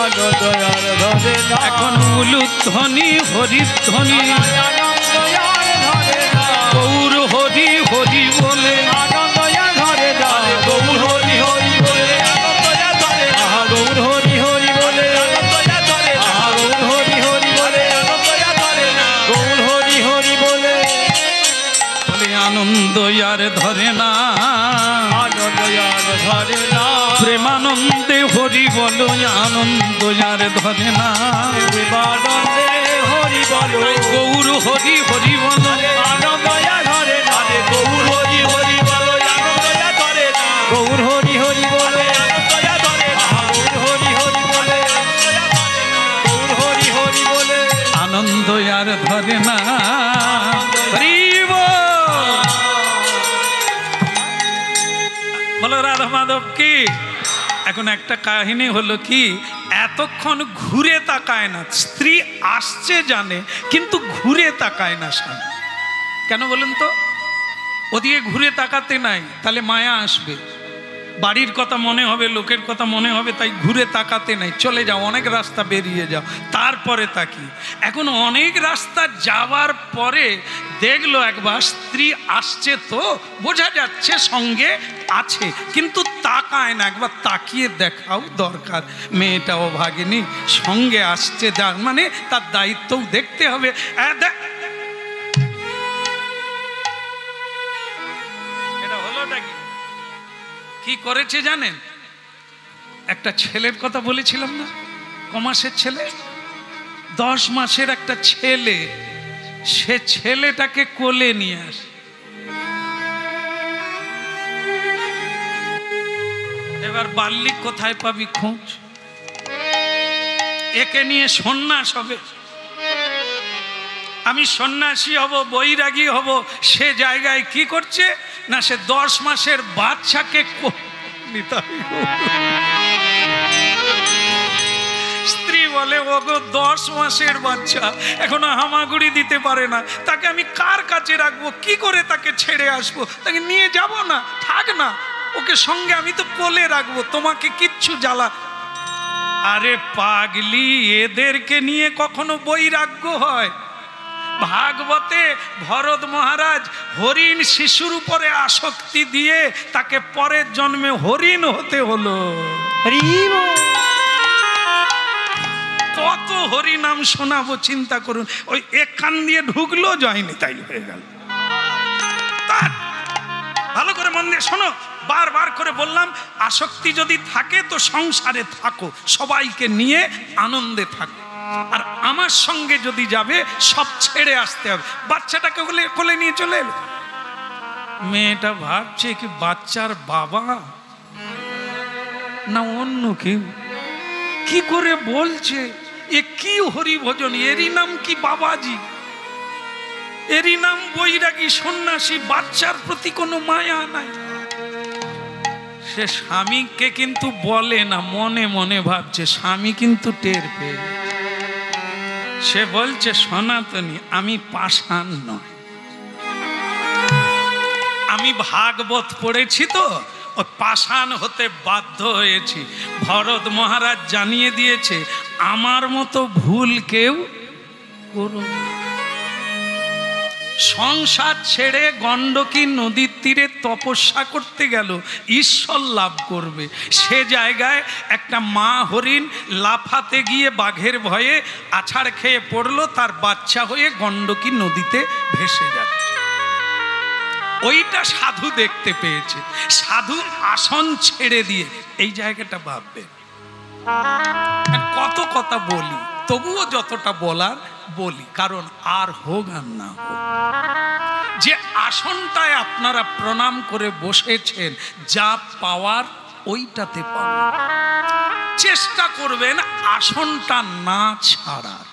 আনন্দ আর ধরে না, এখন উলুধ্বনি হরিধ্বনি আনন্দ আর ধরে না, গৌর হরি হরি বলে, আনন্দ আর ধরে না, গৌর হরি হরি বলে আনন্দ আর ধরে না, গৌর হরি হরি বলে আনন্দ আর ধরে না, গৌর হরি হরি বলে আনন্দ আর ধরে না, গৌর হরি হরি বলে বলে আনন্দ আর ধরে না, আনন্দ আর ধরে না, প্রেমানন্দে হরি বলো আনন্দ আর ধরে না, প্রেমানন্দে হরি বলো গৌর হরি হরি বলো আনন্দ আর ধরে না, গৌর হরি হরি বলো আনন্দ আর ধরে না, গৌর হরি হরি বলে আনন্দ আর ধরে না, গৌর হরি হরি বলে গৌর হরি হরি বলে আনন্দ আর ধরে না। হরি বল। বলো রাধা মাধব কি। এখন একটা কাহিনী হলো কি, এতক্ষণ ঘুরে তাকায় না, স্ত্রী আসছে জানে কিন্তু ঘুরে তাকায় না স্বামী। কেন বলেন তো? ওদিকে ঘুরে তাকাতে নাই, তাহলে মায়া আসবে, বাড়ির কথা মনে হবে, লোকের কথা মনে হবে, তাই ঘুরে তাকাতে নাই, চলে যাও, অনেক রাস্তা বেরিয়ে যাও, তারপরে তাকি। এখন অনেক রাস্তা যাওয়ার পরে দেখলো একবার স্ত্রী আসছে, তো বোঝা যাচ্ছে সঙ্গে আছে, কিন্তু তাকায় না, একবার তাকিয়ে দেখাও দরকার, মেয়েটাও ভাগেনি সঙ্গে আসছে, যার মানে তার দায়িত্বও দেখতে হবে। এটা হলোটা কি? কি করেছে জানেন? একটা ছেলের কথা বলেছিলাম না, কমাসের ছেলে, 10 মাসের একটা ছেলে, সে ছেলেটাকে কোলে নিয়ে আসে। এবার বাল্যিক কোথায় পাবি খোঁজ, একে নিয়ে সন্ন্যাস হবে, আমি সন্ন্যাসী হব, বৈরাগী হব, সে জায়গায় কি করছে না, সে 10 মাসের বাচ্চাকে স্ত্রী বলে, ওগো 10 মাসের বাচ্চা এখনো হামাগুড়ি দিতে পারে না, তাকে আমি কার কাছে রাখবো, কি করে তাকে ছেড়ে আসবো, তাকে নিয়ে যাব না, থাক না, ওকে সঙ্গে আমি তো কোলে রাখবো, তোমাকে কিচ্ছু জ্বালা। আরে পাগলি, এদেরকে নিয়ে কখনো বৈরাগ্য হয়? ভাগবতে ভরত মহারাজ হরিণ শিশুর উপরে আসক্তি দিয়ে তাকে পরের জন্মে হরিণ হতে হলো। কত হরিনাম শোনাবো, চিন্তা করুন, ওই এক কান দিয়ে ঢুকলো, যায়নি, তাই হয়ে গেল। ভালো করে মন দিয়ে শোনো, বারবার করে বললাম, আসক্তি যদি থাকে তো সংসারে থাকো, সবাইকে নিয়ে আনন্দে থাকো, আর আমার সঙ্গে যদি যাবে সব ছেড়ে আসতে হবে। বাচ্চাটাকে কোলে নিয়ে চলে এলো, মেয়েটা ভাবছে কি বাচ্চার বাবা না অন্য কেউ, কি করে বলছে, এ কি হরি ভজন, এরই নাম কি বাবাজি, এরই নাম বৈরাগী সন্ন্যাসী, বাচ্চার প্রতি কোনো মায়া নাই। সে স্বামীকে কিন্তু বলে না, মনে মনে ভাবছে, স্বামী কিন্তু টের পেয়ে, সে বলছে, সনাতনী আমি পাষাণ নয়, আমি ভাগবত পড়েছি তো ও পাষাণ হতে বাধ্য হয়েছি। ভরত মহারাজ জানিয়ে দিয়েছে, আমার মতো ভুল কেউ করো না। সংসার ছেড়ে গণ্ডকী নদীর তীরে তপস্যা করতে গেল, ঈশ্বর লাভ করবে, সে জায়গায় একটা মা হরিণ লাফাতে গিয়ে বাঘের ভয়ে আছাড় খেয়ে পড়লো, তার বাচ্চা হয়ে গণ্ডকী নদীতে ভেসে যাচ্ছে। ওইটা সাধু দেখতে পেয়েছে, সাধু আসন ছেড়ে দিয়ে, এই জায়গাটা ভাববে। কত কথা বলি, তবুও যতটা বলার বলি, কারণ আর হোক আর না হোক, যে আসনটায় আপনারা প্রণাম করে বসেছেন, যা পাওয়ার ওইটাতে পাবেন। চেষ্টা করবেন আসনটা না ছাড়ার।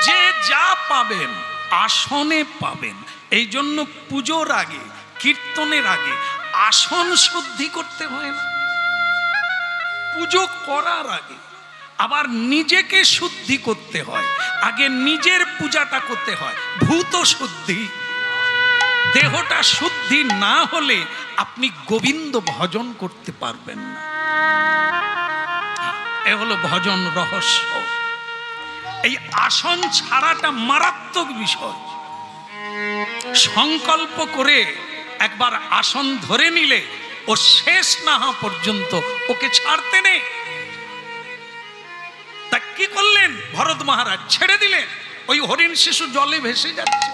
যে যা পাবেন আসনে পাবেন। এই জন্য পুজোর আগে, কীর্তনের আগে আসন শুদ্ধি করতে হয় না, পুজো করার আগে আবার নিজেকে শুদ্ধি করতে হয়। আগে নিজের পূজাটা করতে হয়, ভূত শুদ্ধি। দেহটা শুদ্ধি না হলে আপনি গোবিন্দ ভজন করতে পারবেন না। এ হলো ভজন রহস্য। এই আসন ছাড়াটা মারাত্মক বিষয়। সংকল্প করে একবার আসন ধরে নিলে ও শেষ না হওয়া পর্যন্ত ওকে ছাড়তে নেই। তা কি করলেন ভরত মহারাজ? ছেড়ে দিলেন। ওই হরিণ শিশু জলে ভেসে যাচ্ছে,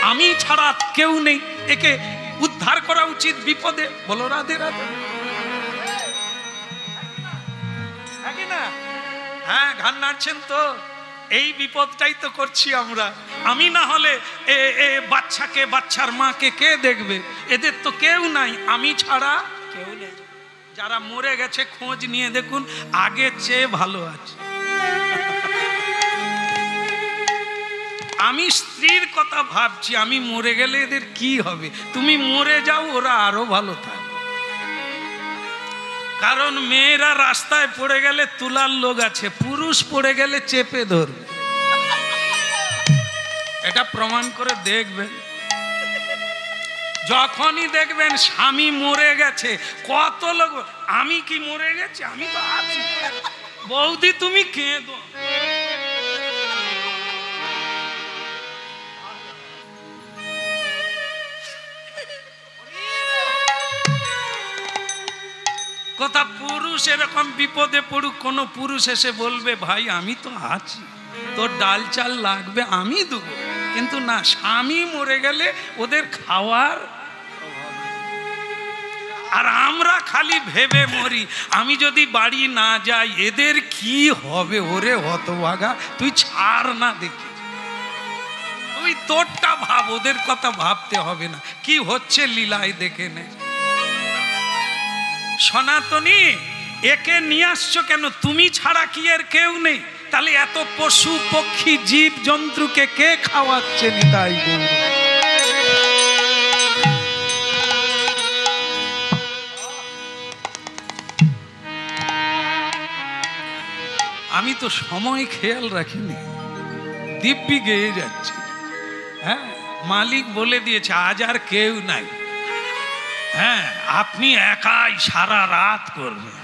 আমি ছাড়া কেউ নেই, একে উদ্ধার করা উচিত বিপদে। বলো রাধে রাধে। হ্যাঁ, ঘাড় নাড়ছেন তো। এই বিপদটাই তো করছি আমরা। আমি না হলে বাচ্চাকে, বাচ্চার মাকে কে দেখবে? এদের তো কেউ নাই, আমি ছাড়া কেউ নেই। যারা মরে গেছে খোঁজ নিয়ে দেখুন, আগে চেয়ে ভালো আছে। আমি স্ত্রীর কথা ভাবছি, আমি মরে গেলে এদের কি হবে? তুমি মরে যাও, ওরা আরো ভালো থাকে। কারণ মেয়েরা রাস্তায় পড়ে গেলে তোলার লোক আছে, পুরুষ পড়ে গেলে চেপে ধরবে। এটা প্রমাণ করে দেখবেন। যখনই দেখবেন স্বামী মরে গেছে, কত লোক, আমি কি মরে গেছি? আমি তো আছি। বৌদি তুমি কেঁদো। কথা পুরুষ এরকম বিপদে পড়ুক, কোন পুরুষ এসে বলবে ভাই আমি তো আছি, তোর ডাল চাল লাগবে আমি দেবো। কিন্তু না, স্বামী মরে গেলে ওদের খাওয়ার। আর আমরা খালি ভেবে মরি, আমি যদি বাড়ি না যাই এদের কি হবে? ওরে হতভাগা, তুই ছাড় না দেখি, তুই তোরটা ভাব, ওদের কথা ভাবতে হবে না। কি হচ্ছে লীলায় দেখে নে। সনাতনী, একে নিয়ে আসছো কেন? তুমি ছাড়া কি এর কেউ নেই? তাহলে এত পশু পক্ষী জীব জন্তুকে কে খাওয়াচ্ছে? নিতাই গৌর। আমি তো সময় খেয়াল রাখিনি, দিব্যি গেয়ে যাচ্ছে। হ্যাঁ, মালিক বলে দিয়েছে আজ আর কেউ নাই। হ্যাঁ, আপনি একাই সারা রাত করবেন।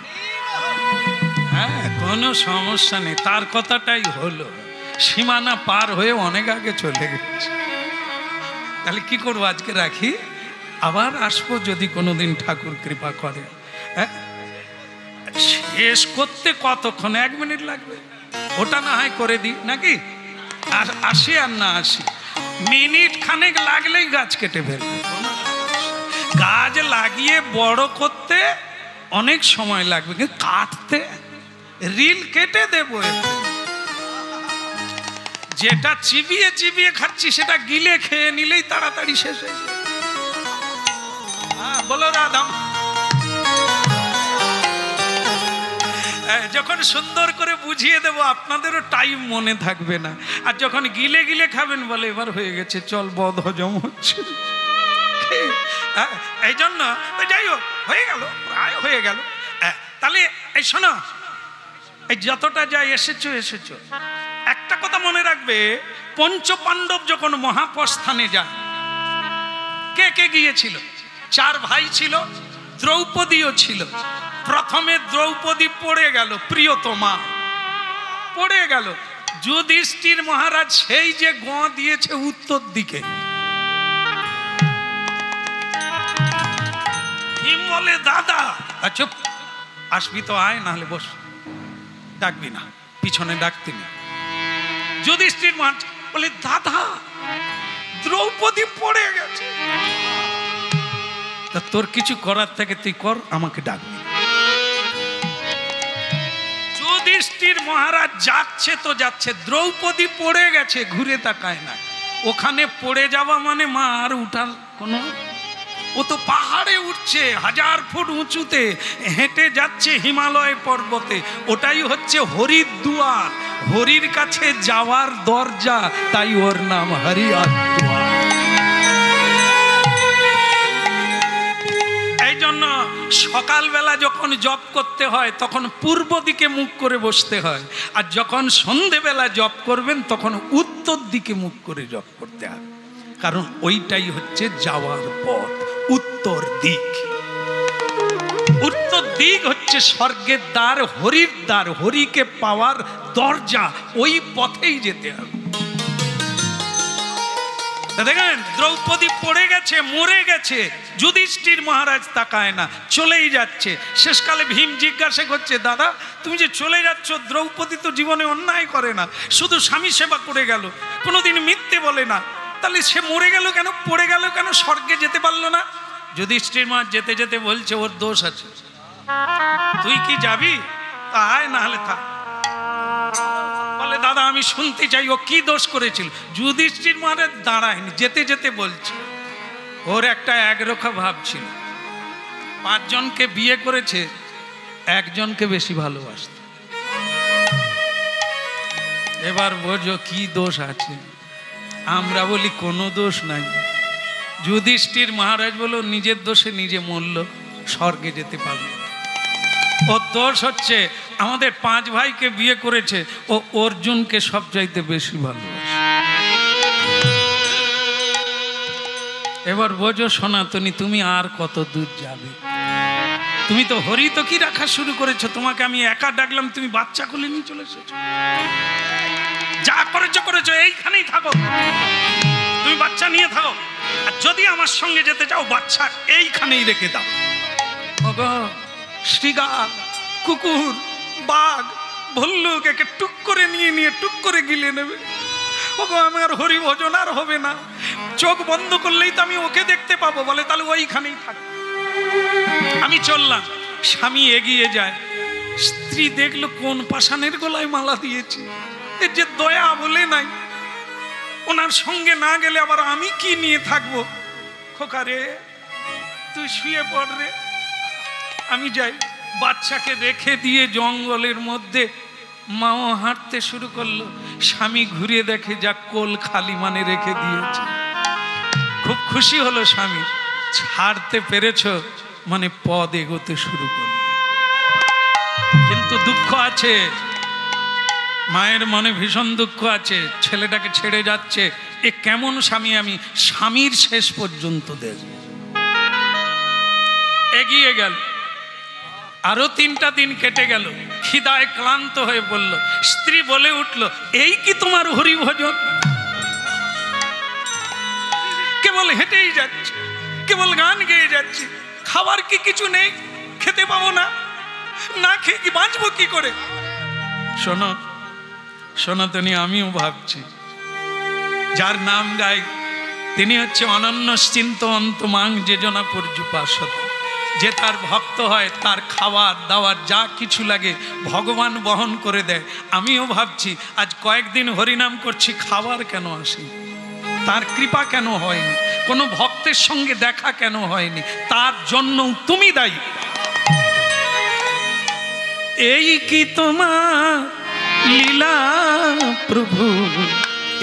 হ্যাঁ, কোনো সমস্যা নেই। তার কথাটাই হলো, সীমানা পার হয়ে অনেক আগে চলে গেছে। তাহলে কি করবো? আজকে রাখি, আবার আসবো যদি কোনোদিন ঠাকুর কৃপা করে। হ্যাঁ, শেষ করতে কতক্ষণ? 1 মিনিট লাগবে। ওটা না হয় করে দিই নাকি? আর আসি আর না আসি, মিনিট খানেক লাগলেই গাছ কেটে ফেলবে। গাছ লাগিয়ে বড় করতে অনেক সময় লাগবে, কিন্তু কাটতে রিল কেটে দেবো। যেটা চিবিয়ে চিবিয়ে খাচ্ছি সেটা গিলে খেয়ে নিলেই তাড়াতাড়ি শেষ হয়ে যায়। বলো রাধা। যখন সুন্দর করে বুঝিয়ে দেব আপনাদেরও টাইম মনে থাকবে না। আর যখন গিলে গিলে খাবেন বলে এবার হয়ে গেছে, চল বদ হজম হচ্ছে। এই জন্য যাই হোক, হয়ে গেল, প্রায় হয়ে গেল। তাহলে এই শোনো, এই যতটা যাই এসেছো এসেছো, একটা কথা মনে রাখবে, পঞ্চপাণ্ডব যখন মহাপ্রস্থানে যায়, কে কে গিয়েছিল? 4 ভাই ছিল, দ্রৌপদীও ছিল। প্রথমে দ্রৌপদী পড়ে গেল, প্রিয়তমা পড়ে গেল। যুধিষ্ঠির মহারাজ সেই যে গোঁ দিয়েছে উত্তর দিকে, ভীম বলে দাদা, চুপ, আসবি তো আয়, নাহলে বস, ডাকবি না, পিছনে ডাকতি না। যুধিষ্ঠির মহারাজ বলে দাদা দ্রৌপদী পড়ে গেছে, তা তোর কিছু করার থেকে তুই কর, আমাকে ডাকবি। যুধিষ্ঠির মহারাজ যাচ্ছে তো যাচ্ছে, দ্রৌপদী পড়ে গেছে, ঘুরে তাকায় না। ওখানে পড়ে যাওয়া মানে মা আর উঠার কোনো, ও তো পাহাড়ে উঠছে 1000 ফুট উঁচুতে, হেঁটে যাচ্ছে হিমালয় পর্বতে, ওটাই হচ্ছে হরির দুয়ার, হরির কাছে যাওয়ার দরজা, তাই ওর নাম হরিয়ার দুয়ার। এই জন্য সকালবেলা যখন জপ করতে হয় তখন পূর্ব দিকে মুখ করে বসতে হয়, আর যখন সন্ধেবেলা জপ করবেন তখন উত্তর দিকে মুখ করে জপ করতে হয়, কারণ ওইটাই হচ্ছে যাওয়ার পথ, উত্তর দিক। উত্তর দিক হচ্ছে স্বর্গের দ্বার, হরির দ্বার, হরিকে পাওয়ার দরজা, ওই পথেই যেতে হবে। দেখেন দ্রৌপদী পড়ে গেছে, মরে গেছে, যুধিষ্ঠির মহারাজ তাকায় না, চলেই যাচ্ছে। শেষকালে ভীম জিজ্ঞাসা করছে, দাদা তুমি যে চলে যাচ্ছ, দ্রৌপদী তো জীবনে অন্যায় করে না, শুধু স্বামী সেবা করে গেল, কোনোদিন মিথ্যে বলে না, তাহলে সে মরে গেল কেন, পড়ে গেল কেন, স্বর্গে যেতে পারলো না? যুধিষ্ঠির মহারাজ যেতে যেতে বলছে, ওর দোষ আছে, তুই কি যাবি? আয়, না হলে থাক। বলে, দাদা আমি শুনতে চাই, ও কি দোষ করেছিল? যুধিষ্ঠির মহারাজ দাঁড়ায়নি, যেতে যেতে বলছে, ওর একটা একরোখা ভাব ছিল, 5 জনকে বিয়ে করেছে, একজনকে বেশি ভালোবাসত। এবার বোঝো কি দোষ আছে। আমরা বলি কোনো দোষ নাই, যুধিষ্ঠির মহারাজ বলো নিজের দোষে নিজে মরল, স্বর্গে যেতে পারবে। ওর দোষ হচ্ছে আমাদের 5 ভাইকে বিয়ে করেছে, ও অর্জুনকে সবচাইতে বেশি ভালোবাসে। এবার বোঝো সনাতনী, তুমি আর কত দূর যাবে? তুমি তো হরি তো কি রাখা শুরু করেছো, তোমাকে আমি একা ডাকলাম, তুমি বাচ্চা কোলে নিয়ে চলে এসেছো। যা করেছো করেছো, এইখানেই থাকো, তুমি বাচ্চা নিয়ে থাকো, আর যদি আমার সঙ্গে যেতে চাও বাচ্চা এইখানেই রেখে দাও। ওগো শ্রীগাল, কুকুর, বাঘ, ভল্লুক একে টুক করে নিয়ে টুক করে গিলে নেবে। ওগো আমার হরি ভজন আর হবে না, চোখ বন্ধ করলেই তো আমি ওকে দেখতে পাবো। বলে, তাহলে ওইখানেই থাক, আমি চললাম। স্বামী এগিয়ে যায়, স্ত্রী দেখলো কোন পাষাণের গলায় মালা দিয়েছে, এর যে দয়া বলে নাই, ওনার সঙ্গে না গেলে আবার আমি কি নিয়ে থাকবো। খোকা রে, তুই শুয়ে পড় রে, আমি যাই। বাচ্চাকে রেখে দিয়ে জঙ্গলের মধ্যে মাও হাঁটতে শুরু করলো। স্বামী ঘুরে দেখে যা কোল খালি, মানে রেখে দিয়েছে। খুব খুশি হলো স্বামী, ছাড়তে পেরেছ মানে পদ এগোতে শুরু করল। কিন্তু দুঃখ আছে, মায়ের মনে ভীষণ দুঃখ আছে, ছেলেটাকে ছেড়ে যাচ্ছে, এ কেমন স্বামী আমি স্বামীর শেষ পর্যন্ত দেখব। এগিয়ে গেল, আরো 3টা দিন কেটে গেল, খিদায় ক্লান্ত হয়ে পড়ল। স্ত্রী বলে উঠল, এই কি তোমার হরিভজন? কেবল হেঁটেই যাচ্ছে, কেবল গান গেয়ে যাচ্ছে, খাবার কি কিছু নেই? খেতে পাবো না, না খেয়ে কি বাঁচবো কি করে? শোনো সনাতনী, আমিও ভাবছি, যার নাম গাই তিনি হচ্ছে অনন্য চিন্ত অন্তমাং যোজনা পর্যুপাসত। যে তার ভক্ত হয়, তার খাবার দাওয়ার যা কিছু লাগে ভগবান বহন করে দেয়। আমিও ভাবছি, আজ কয়েকদিন হরিনাম করছি, খাবার কেন আসে? তার কৃপা কেন হয়নি? কোনো ভক্তের সঙ্গে দেখা কেন হয়নি? তার জন্য তুমি দায়ী। এই কি তোমার লীলা প্রভু,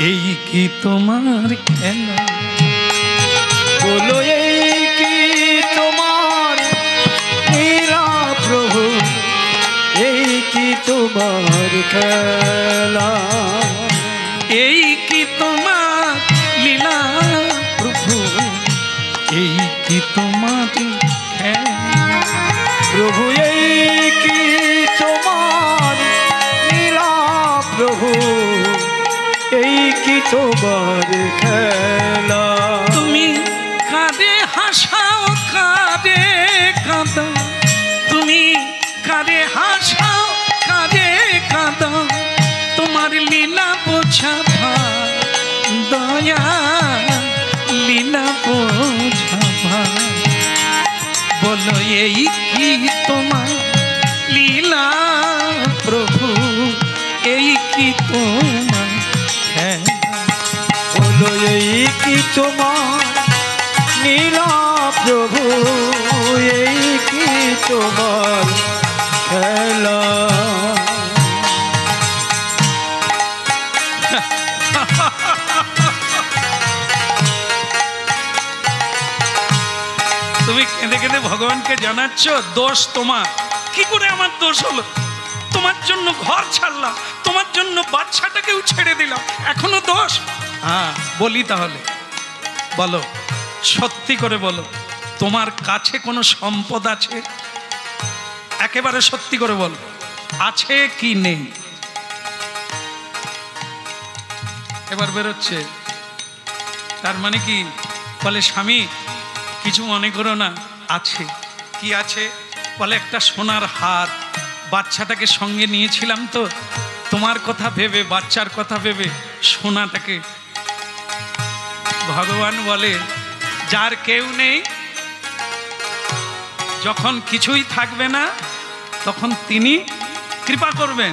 এই কি তোমার খেলা? বলো এই কি তোমার লীলা প্রভু, এই কি তোমার খেলা? এই কি তোমার লীলা প্রভু, এই কি তোমার খেলা? প্রভু এই কি তোমার লীলা প্রভু, এই কি তোমার খেলা? তুমি কাঁদে হাসাও, কাঁদে কাঁদাও, তুমি কাঁদে হাসাও, কাঁদে কাঁদাও, তোমার লীলা বোঝা ভার দয়া, লীলা বোঝা ভার। বলো এই কি তোমার লীলা প্রভু, এই কি তোমার খেলা? বলো কি তোমার লীলা প্রভু, এই কি তোমার খেলা। তুমি কেঁদে কেঁদে ভগবানকে জানাচ্ছ দোষ তোমার। কি করে আমার দোষ হলো? তোমার জন্য ঘর ছাড়লাম, তোমার জন্য বাচ্চাটাকেও ছেড়ে দিলাম, এখনো দোষ? হ্যাঁ বলি তাহলে, বলো সত্যি করে বলো, তোমার কাছে কোনো সম্পদ আছে? একেবারে সত্যি করে বলো, আছে কি নেই? এবার বেরোচ্ছে। তার মানে কি? বলে স্বামী কিছু মনে করো না, আছে। কি আছে? বলে একটা সোনার হার, বাচ্চাটাকে সঙ্গে নিয়েছিলাম তো, তোমার কথা ভেবে, বাচ্চার কথা ভেবে সোনাটাকে। ভগবান বলে যার কেউ নেই, যখন কিছুই থাকবে না তখন তিনি কৃপা করবেন।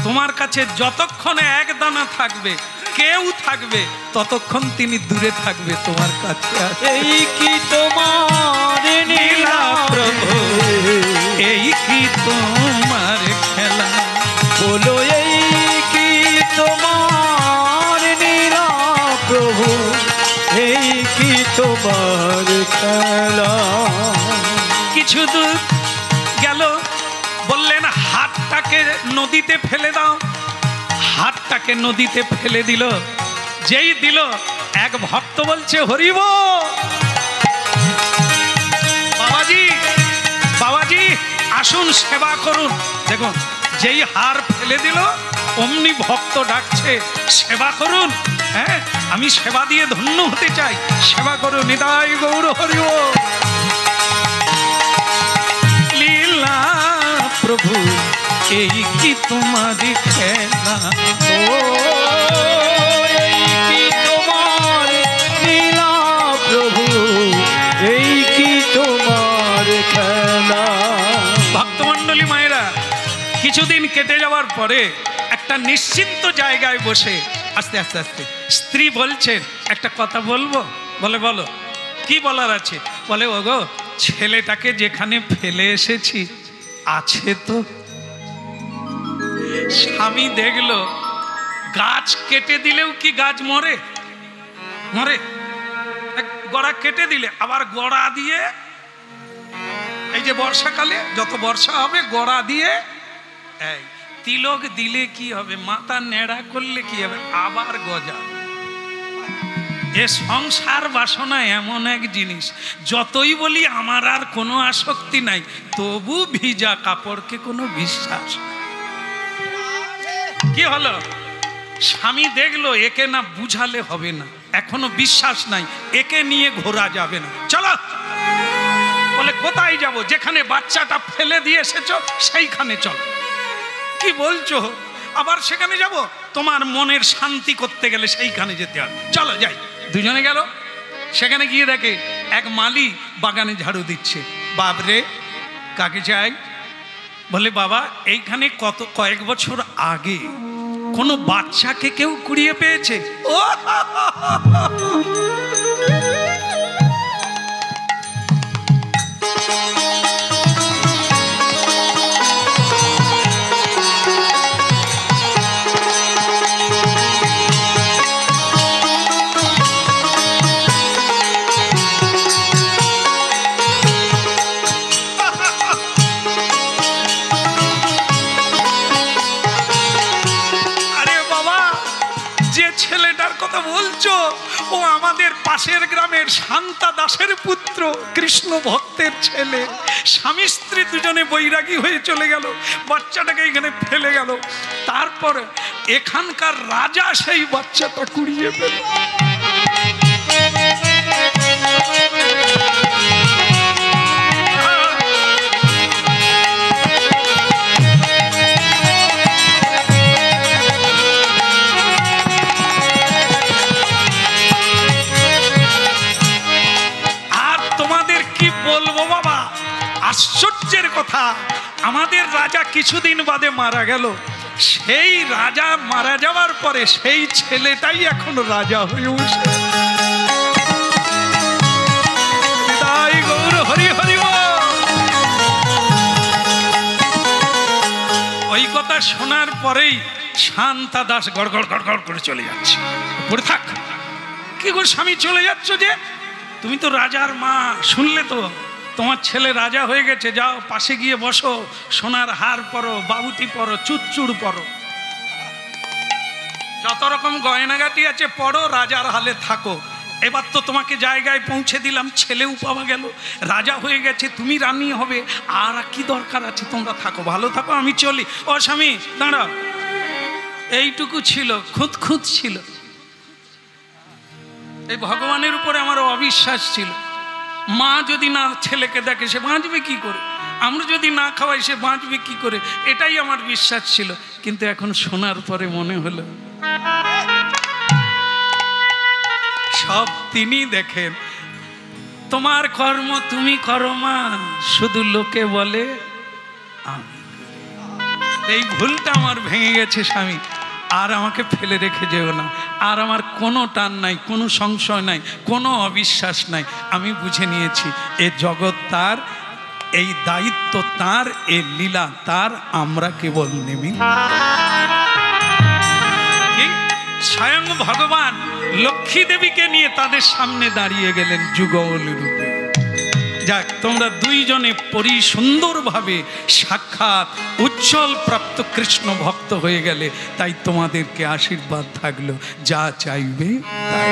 তোমার কাছে যতক্ষণ এক দানা থাকবে, কেউ থাকবে, ততক্ষণ তিনি দূরে থাকবে, তোমার কাছে। এই কি তোমার লীলা প্রভু, এই কি তোমার খেলা, বলো এই কি তোমার লীলা প্রভু, এই কি তোমার খেলা। কিছু দূর গেল, বললেন হাতটাকে নদীতে ফেলে দাও। হাতটাকে নদীতে ফেলে দিল। যেই দিল, এক ভক্ত বলছে হরিব, বাবাজি বাবাজি আসুন সেবা করুন। দেখুন, যেই হার ফেলে দিল অমনি ভক্ত ডাকছে সেবা করুন। হ্যাঁ, আমি সেবা দিয়ে ধন্য হতে চাই, সেবা করুন। নিতাই গৌর হরিব। লীলা প্রভু, এই কি তোমারি খেলা, ও এই কি তোমার লীলা প্রভু, এই কি তোমার খেলা। ভক্তমণ্ডলী মায়েরা, কিছুদিন কেটে যাওয়ার পরে একটা নিশ্চিন্ত জায়গায় বসে আস্তে আস্তে আস্তে স্ত্রী বলছেন একটা কথা বলবো। বলে বলো, কি বলার আছে? বলে ওগো, ছেলেটাকে যেখানে ফেলে এসেছি আছে তো? স্বামী দেখলো গাছ কেটে দিলেও কি গাছ মরে? মরে? গড়া কেটে দিলে আবার গড়া দিয়ে, এই যে বর্ষাকালে যত বর্ষা হবে, গড়া দিয়ে এই তিলক দিলে কি হবে? মাথা নেড়া করলে কি হবে? আবার গজা। এ সংসার বাসনা এমন এক জিনিস, যতই বলি আমার আর কোনো আসক্তি নাই, তবু ভিজা কাপড়কে কোনো বিশ্বাস। কি হলো? স্বামী দেখলো একে না বুঝালে হবে না, এখনো বিশ্বাস নাই, একে নিয়ে ঘোরা যাবে না, চলো। বলে কোথায় যাব? যেখানে বাচ্চাটা ফেলে দিয়ে এসেছো সেইখানে চল। কি বলছো? আবার সেখানে যাব? তোমার মনের শান্তি করতে গেলে সেইখানে যেতে হবে, চলো যাই। দুজনে গেল। সেখানে গিয়ে দেখে এক মালি বাগানে ঝাড়ু দিচ্ছে। বাবরে, কাকে চাই? বলে বাবা, এইখানে কয়েক বছর আগে কোনো বাচ্চাকে কেউ কুড়িয়ে পেয়েছে। ও বলছো, ও আমাদের পাশের গ্রামের শান্তা দাসের পুত্র, কৃষ্ণ ভক্তের ছেলে। স্বামী স্ত্রী দুজনে বৈরাগী হয়ে চলে গেল, বাচ্চাটাকে এখানে ফেলে গেল। তারপর এখানকার রাজা সেই বাচ্চাটা কুড়িয়ে পেল। আশ্চর্যের কথা, আমাদের রাজা কিছুদিন বাদে মারা গেল। সেই রাজা মারা যাওয়ার পরে সেই ছেলেটাই এখন রাজা হয়ে উঠছে। কথা শোনার পরেই শান্তা দাস গড়গড় গড়গড় করে চলে যাচ্ছে। পড়ে থাক। কি গো স্বামী চলে যাচ্ছ যে? তুমি তো রাজার মা, শুনলে তো তোমার ছেলে রাজা হয়ে গেছে, যাও পাশে গিয়ে বসো, সোনার হার পরো, বাবুটি পরো, চুচ্চুড় পরো, যত রকম গয়নাগাটি আছে পরো, রাজার হালে থাকো। এবার তো তোমাকে জায়গায় পৌঁছে দিলাম, ছেলেও পাওয়া গেল, রাজা হয়ে গেছে, তুমি রানী হবে, আর কি দরকার আছে? তোমরা থাকো, ভালো থাকো, আমি চলি। ও স্বামী দাঁড়াও। এইটুকু ছিল, খুঁত খুঁত ছিল। এই ভগবানের উপরে আমার অবিশ্বাস ছিল। মা যদি না ছেলেকে দেখে সে বাঁচবে কি করে? আমরা যদি না খাওয়াই সে বাঁচবে কি করে? এটাই আমার বিশ্বাস ছিল। কিন্তু এখন শোনার পরে মনে হলো সব তিনি দেখেন। তোমার কর্ম তুমি করো মা, শুধু লোকে বলে আমি। এই ভুলটা আমার ভেঙে গেছে স্বামী। আর আমাকে ফেলে রেখে যেও না। আর আমার কোনো টান নাই, কোনো সংশয় নাই, কোনো অবিশ্বাস নাই। আমি বুঝে নিয়েছি এ জগৎ তার, এই দায়িত্ব তার, এ লীলা তার, আমরা কেবল নিমিত্ত। স্বয়ং ভগবান লক্ষ্মী দেবীকে নিয়ে তাদের সামনে দাঁড়িয়ে গেলেন যুগল রূপে। যাক, তোমরা দুইজনে পরিসুন্দরভাবে সাক্ষাৎ উজ্জ্বল প্রাপ্ত কৃষ্ণ ভক্ত হয়ে গেলে, তাই তোমাদেরকে আশীর্বাদ থাকলো, যা চাইবে তাই।